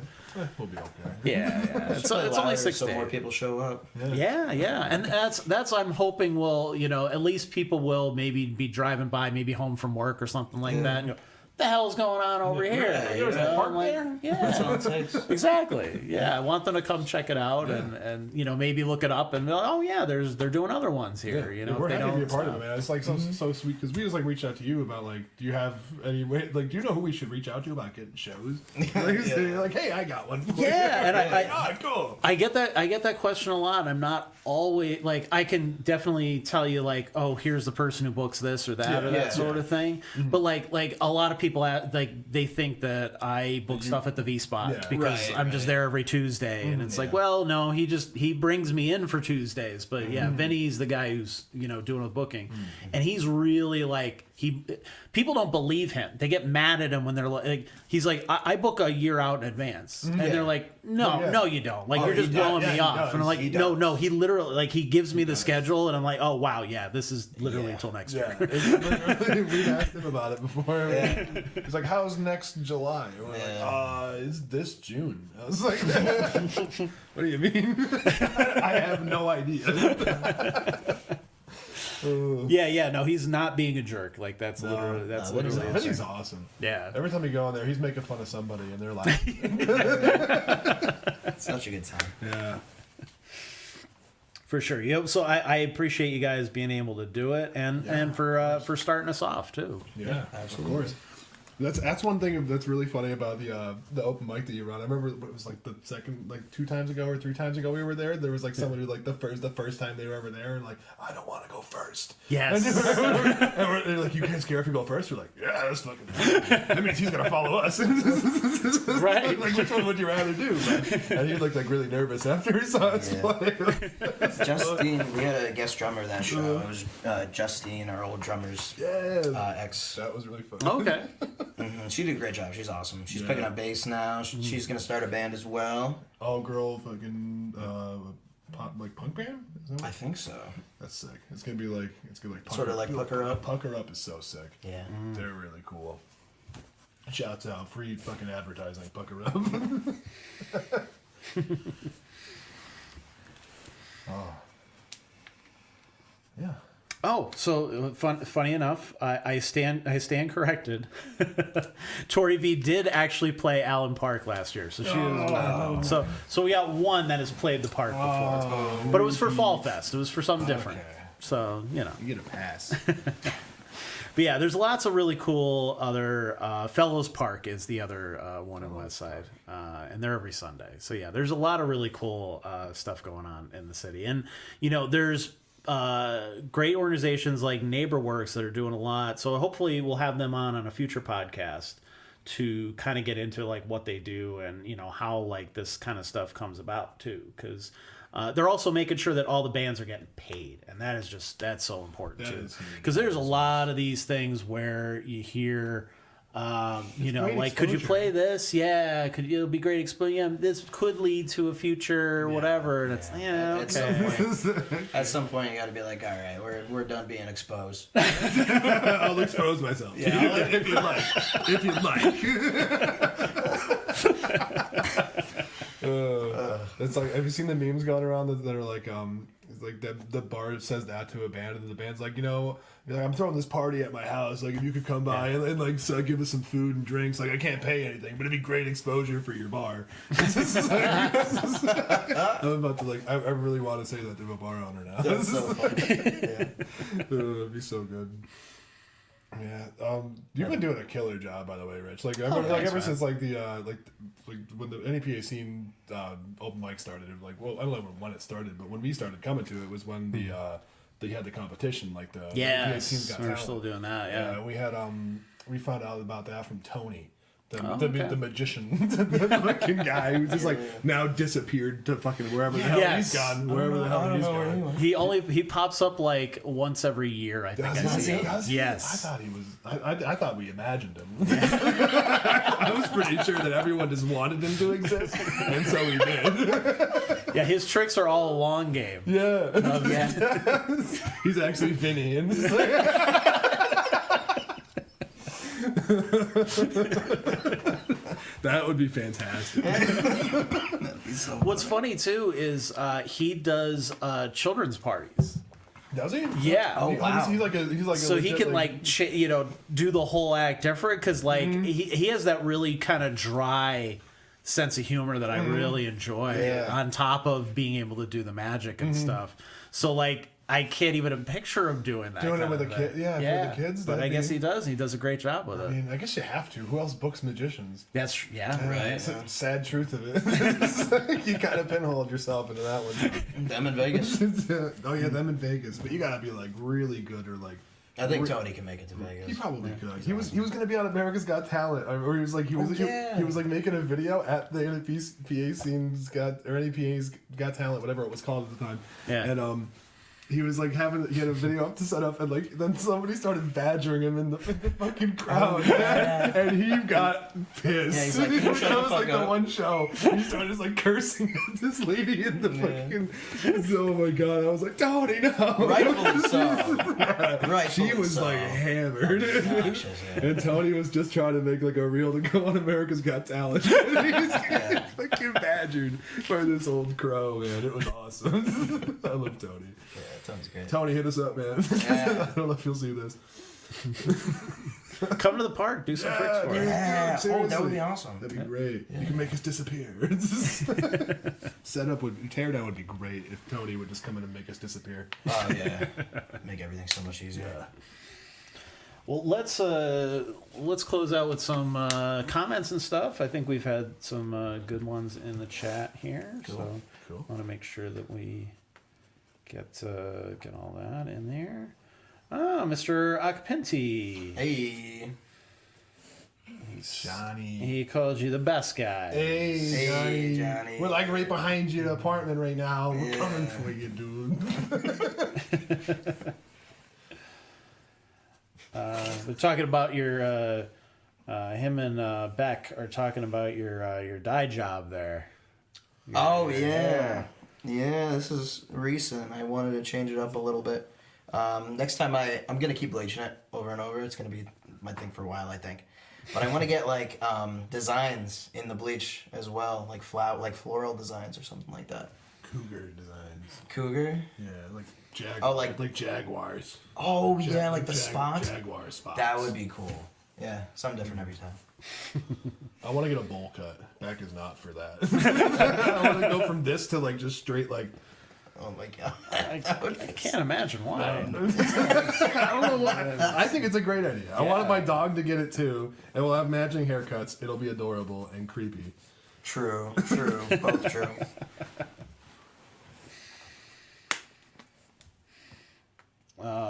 We'll be okay. yeah. It's Play only louder 6 so days. more people show up. Yeah, and that's I'm hoping will at least people will maybe be driving by, maybe home from work or something like that. And go, the hell's going on over here? Right, You yeah. know, Park I'm like, there? yeah, That's all it takes. exactly. Yeah, I want them to come check it out and maybe look it up and be like, oh yeah, they're doing other ones here. You know, we're if they happy to be a don't part of stop. it, man. It's like so sweet because we just like reached out to you about like, do you have any way? Like, do you know who we should reach out to about getting shows? Like, hey, I got one. For Yeah, and you. Cool. I get that question a lot. I'm not always like I can definitely tell you like, oh, here's the person who books this or that or that sort of thing. But like a lot of people they think that I book stuff at the V Spot because I'm just there every Tuesday, and it's like, well, no, he brings me in for Tuesdays, but Vinny's the guy who's doing the booking, and he's really like people don't believe him. They get mad at him when they're like he's like I book a year out in advance, and they're like, no, you don't. Like you're just blowing me off, and I'm like, no, he literally like he gives me the schedule, and I'm like, oh wow, yeah, this is literally until next year. We asked him about it before. He's like, how's next July? And we're like, it's this June. I was like, what do you mean? I have no idea. No, he's not being a jerk. Like that's literally I think he's awesome. Yeah. Every time you go in there, he's making fun of somebody, and they're laughing. It's such a good time. Yeah. For sure. So I appreciate you guys being able to do it and for starting us off too. Yeah, absolutely. Of course. That's one thing that's really funny about the open mic that you run. I remember it was like the second, like 2 times ago or 3 times ago we were there. There was like somebody who like the first time they were ever there and like, I don't want to go first. Yes. And they're like, you can't scare if you go first. We're like, yeah, that's fucking. That means he's gonna follow us. Right. Like, which one would you rather do? And he looked like really nervous after he saw us play. Justine, we had a guest drummer that show. It was Justine, our old drummer's ex. That was really fun. Okay. She did a great job. She's awesome. She's picking up bass now. She's gonna start a band as well. All girl fucking punk band? Is that what? I think so. That's sick. It's gonna be like Sort of like Pucker Up. Pucker Up is so sick. Yeah. They're really cool. Shouts out, free fucking advertising, Pucker Up. Yeah. Oh, so funny enough, I stand corrected. Tori V did actually play Allen Park last year, so she was, so we got one that has played the park before, but it was for Fall Fest. It was for something different. Okay. So You get a pass. But yeah, there's lots of really cool other. Fellows Park is the other one in West Side, and they're every Sunday. So yeah, there's a lot of really cool stuff going on in the city, and there's great organizations like NeighborWorks that are doing a lot. So hopefully we'll have them on a future podcast to kind of get into like what they do and how like this kind of stuff comes about too, because they're also making sure that all the bands are getting paid, and that's so important too, because there's a lot of these things where you hear like, could you play this? Yeah, it'll be great exposure. Yeah, this could lead to a future, whatever. And it's okay. At some point, you got to be like, all right, we're done being exposed. I'll expose myself. Yeah, if you'd like. If you'd like. It's like, have you seen the memes going around that are like, It's like the bar says that to a band, and the band's like, I'm throwing this party at my house. Like, if you could come by and like give us some food and drinks. Like, I can't pay anything, but it'd be great exposure for your bar. I'm about to I really want to say that to a bar owner now. That's so funny. Yeah. It'd be so good. Yeah, you've been doing a killer job, by the way, Rich. Ever since the when the NEPA Scene Open Mic started. I don't know when it started, but when we started coming to it was when they had the competition, the NEPA Scene's Got we're Talent. still doing that. Yeah, we had we found out about that from Tony. Okay. The magician, the fucking guy who just now disappeared to fucking wherever the hell he's gone. Wherever the hell he's gone. He pops up once every year. I think. Does he? Yes. I thought he was. I thought we imagined him. I was pretty sure that everyone just wanted him to exist, and so he did. Yeah, his tricks are all a long game. Yeah. He's actually Vinny. And that would be fantastic. What's funny too is he does children's parties. Does he? Yeah. Oh, wow. He's like a So he legit, can do the whole act different because he has that really kind of dry sense of humor that I really enjoy. Yeah. On top of being able to do the magic and stuff. So I can't even picture him doing that. Doing it with a kid, for the kids. But I guess he does. He does a great job with it. I mean, I guess you have to. Who else books magicians? That's right. It's a sad truth of it. You kind of pinholed yourself into that one. Them in Vegas. Oh yeah, them in Vegas. But you gotta be really good or I think Tony can make it to Vegas. He probably could. He was going to be on America's Got Talent, or he was making a video at the NEPA Scene's NEPA's Got Talent, whatever it was called at the time. Yeah. And he was he had a video up to set up, and then somebody started badgering him in the fucking crowd, and he got pissed. Yeah, he's like, that was the one show. He started just cursing at this lady in the fucking. Oh my god! I was like, Tony, no. Rightfully so. Right. She was hammered, and Tony was just trying to make a reel to go on America's Got Talent. He was fucking badgered by this old crow, man. It was awesome. I love Tony. Yeah, Tony's great. Tony, hit us up, man. Yeah. I don't know if you'll see this. Come to the park, do some tricks for us. Yeah. Seriously. Oh, that would be awesome. That'd be great. Yeah. You can make us disappear. Teardown would be great if Tony would just come in and make us disappear. Oh yeah. Make everything so much easier. Yeah. Well, let's close out with some comments and stuff. I think we've had some good ones in the chat here, so Cool. I want to make sure that we get all that in there. Ah, Mr. Akpenti. Hey. Johnny. He called you the best guy. Hey, Johnny. We're right behind your apartment right now. We're coming for you, dude. They're talking about your him and Beck are talking about your dye job there. Oh yeah. Yeah, this is recent. I wanted to change it up a little bit. Next time I'm gonna keep bleaching it over and over. It's gonna be my thing for a while, I think. But I want to get designs in the bleach as well, like floral designs or something like that. Cougar designs. Cougar? Yeah, like jaguars. Oh yeah, like the spots. Jaguar spots. That would be cool. Yeah, something different every time. I want to get a bowl cut. Beck is not for that. I want to go from this to just straight Oh my god. I can't imagine why. I don't know why. I think it's a great idea. I want my dog to get it too, and we'll have matching haircuts. It'll be adorable and creepy. True. Both true.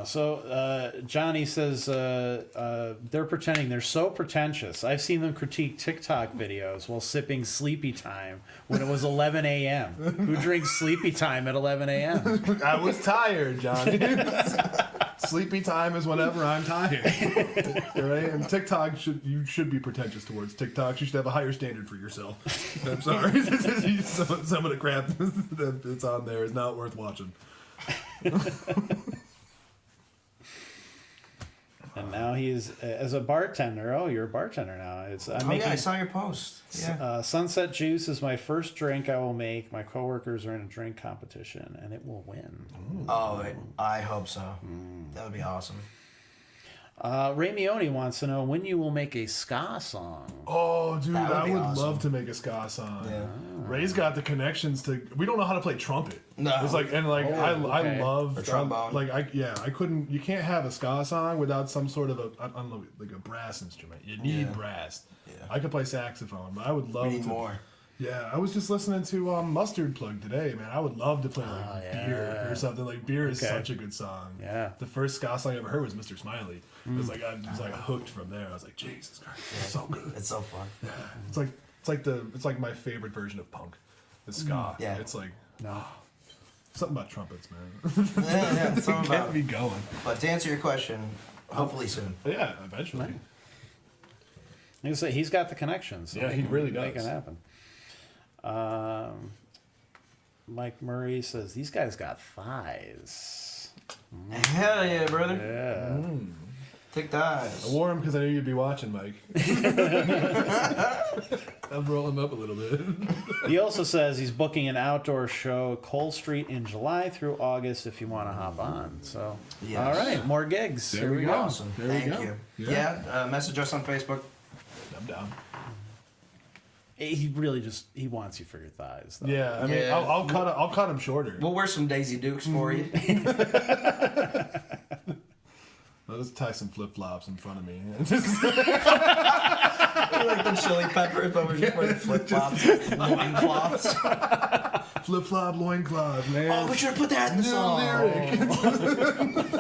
So Johnny says they're pretending they're so pretentious. I've seen them critique TikTok videos while sipping Sleepy Time when it was 11 a.m. Who drinks Sleepy Time at 11 a.m.? I was tired, Johnny. Sleepy time is whenever I'm tired. Right? And TikTok you should be pretentious towards TikTok. You should have a higher standard for yourself. I'm sorry. Some of the crap that's on there is not worth watching. And now he's as a bartender. Oh, you're a bartender now. I saw your post. Yeah. Sunset Juice is my first drink I will make. My coworkers are in a drink competition, and it will win. Oh, I hope so. That would be awesome. Ray Mione wants to know when you will make a ska song. Oh, dude, I would love to make a ska song. Yeah. Ray's got the connections to. We don't know how to play trumpet. No, it's like I love trombone. I couldn't. You can't have a ska song without some sort of like a brass instrument. You need brass. Yeah. I could play saxophone, but I would love to. More. Yeah, I was just listening to Mustard Plug today, man. I would love to play Beer or something. Like Beer is such a good song. Yeah. The first ska song I ever heard was Mr. Smiley. It was like I was like hooked from there. I was like, Jesus Christ, it's so good. It's so fun. Yeah. It's like my favorite version of punk. It's ska. Yeah. It's like something about trumpets, man. Yeah, something about me going. But to answer your question, hopefully soon. Yeah, eventually. Like I say, he's got the connections. So he really does. Make it happen. Mike Murray says these guys got thighs. Hell yeah, brother. Yeah. Thick thighs. I wore him because I knew you'd be watching, Mike. I'll roll him up a little bit. He also says he's booking an outdoor show, Cole Street, in July through August if you want to hop on. So, all right, more gigs. There we go. Awesome. Thank you. Yeah, message us on Facebook. I'm down. He really he wants you for your thighs, though. Yeah, I mean, I'll cut him shorter. We'll wear some Daisy Dukes for you. I'll just tie some flip flops in front of me. Like the chili peppers, but we're just wearing flip flops, loincloths. Flip flop loincloth, man. Oh, we should have put that in the song.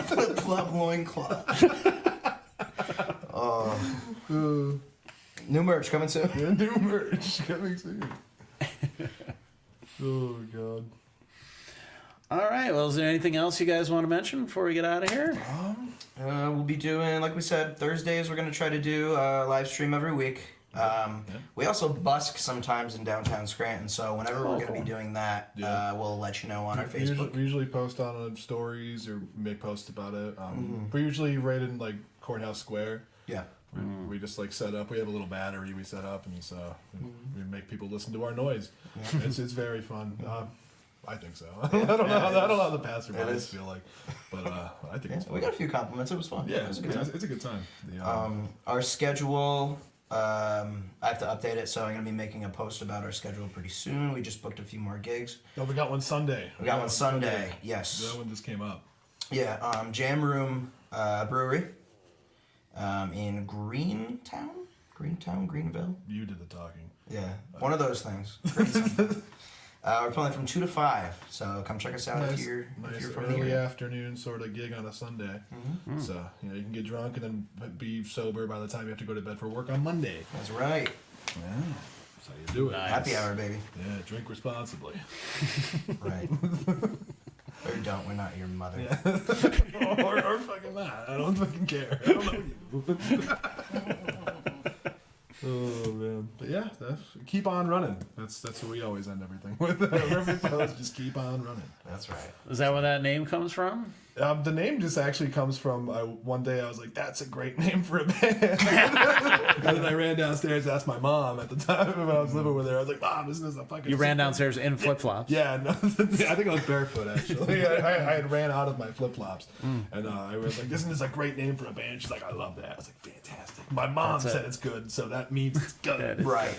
Flip flop loincloth. New merch coming soon. Yeah, new merch coming soon. Oh, God. All right. Well, is there anything else you guys want to mention before we get out of here? We'll be doing, like we said, Thursdays. We're going to try to do a live stream every week. We also busk sometimes in downtown Scranton, so whenever we're going to be doing that, we'll let you know on our Facebook. We usually post on stories or make posts about it. We're usually right in like Courthouse Square. Yeah. We just like set up. We have a little battery we set up, and so we make people listen to our noise. Yeah. It's very fun. I think so. I don't know how the passerbys feel like, but I think it's fun. We got a few compliments. It was fun. Yeah, it's a good time. Our schedule, I have to update it, so I'm going to be making a post about our schedule pretty soon. We just booked a few more gigs. Oh, we got one Sunday. We got one Sunday, yes. That one just came up. Yeah, Jam Room Brewery in Greenville? You did the talking. Yeah, one of those things. We're playing from 2 to 5, so come check us out if you're from the early area. afternoon sort of gig on a Sunday. So you can get drunk and then be sober by the time you have to go to bed for work on Monday. That's right. Yeah, that's how you do it. Nice. Happy hour, baby. Yeah, drink responsibly. Right. Or don't. We're not your mother. Yeah. or fucking not. I don't fucking care. I don't know you. Oh man, but yeah, keep on running. That's what we always end everything with. Every post, just keep on running. That's right. Is that where that name comes from? The name just actually comes from one day I was like, "That's a great name for a band," and then I ran downstairs and asked my mom at the time when I was living with her. I was like, "Mom, isn't this a fucking?" You ran downstairs in flip flops. Yeah, no, I think I was barefoot actually. I had ran out of my flip flops, and I was like, "Isn't this a great name for a band?" She's like, "I love that." I was like, "Fantastic." My mom said it's good, so that means it's good. Right.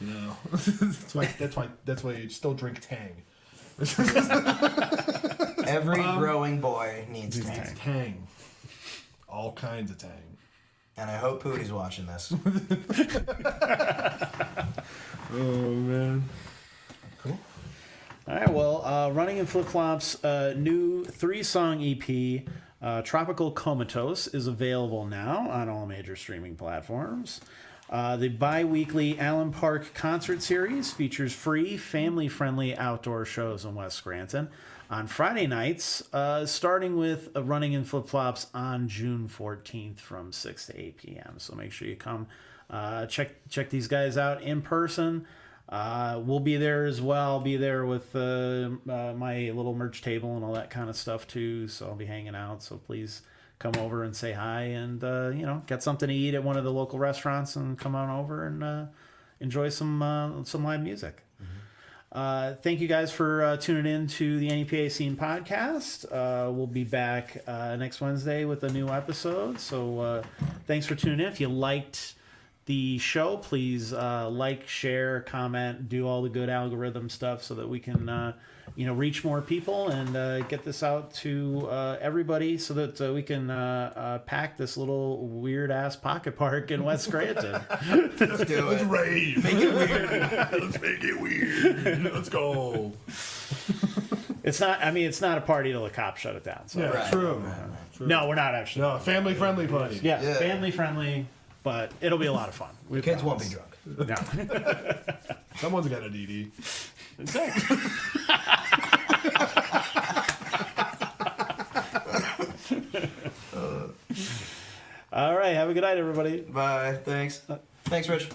You know, that's why you still drink Tang. Every growing boy needs Tang. Tang. All kinds of Tang. And I hope Pootie's watching this. Oh, man. Cool. All right, well, Running in Flip Flops' new 3-song EP, Tropical Comatose, is available now on all major streaming platforms. The bi-weekly Allen Park concert series features free, family-friendly outdoor shows in West Scranton on Friday nights, starting with Running in Flip Flops on June 14th from 6 to 8 p.m. So make sure you come check these guys out in person. We'll be there as well. I'll be there with my little merch table and all that kind of stuff too. So I'll be hanging out. So please come over and say hi and get something to eat at one of the local restaurants and come on over and enjoy some live music. Thank you guys for tuning in to the NEPA Scene Podcast. We'll be back next Wednesday with a new episode. So thanks for tuning in. If you liked the show, please like, share, comment, do all the good algorithm stuff so that we can reach more people and get this out to everybody so that we can pack this little weird ass pocket park in West Scranton. Let's do Let's it. rave. Make it weird. Let's make it weird. Let's go. It's not a party till the cops shut it down. So. Yeah, Right. true. True. No, we're not actually. No, family friendly party. Yeah, Yeah. family friendly, but it'll be a lot of fun. We Kids won't be promise. drunk. No. Someone's got a DD. Exactly. All right. Have a good night, everybody. Bye. Thanks. Thanks, Rich.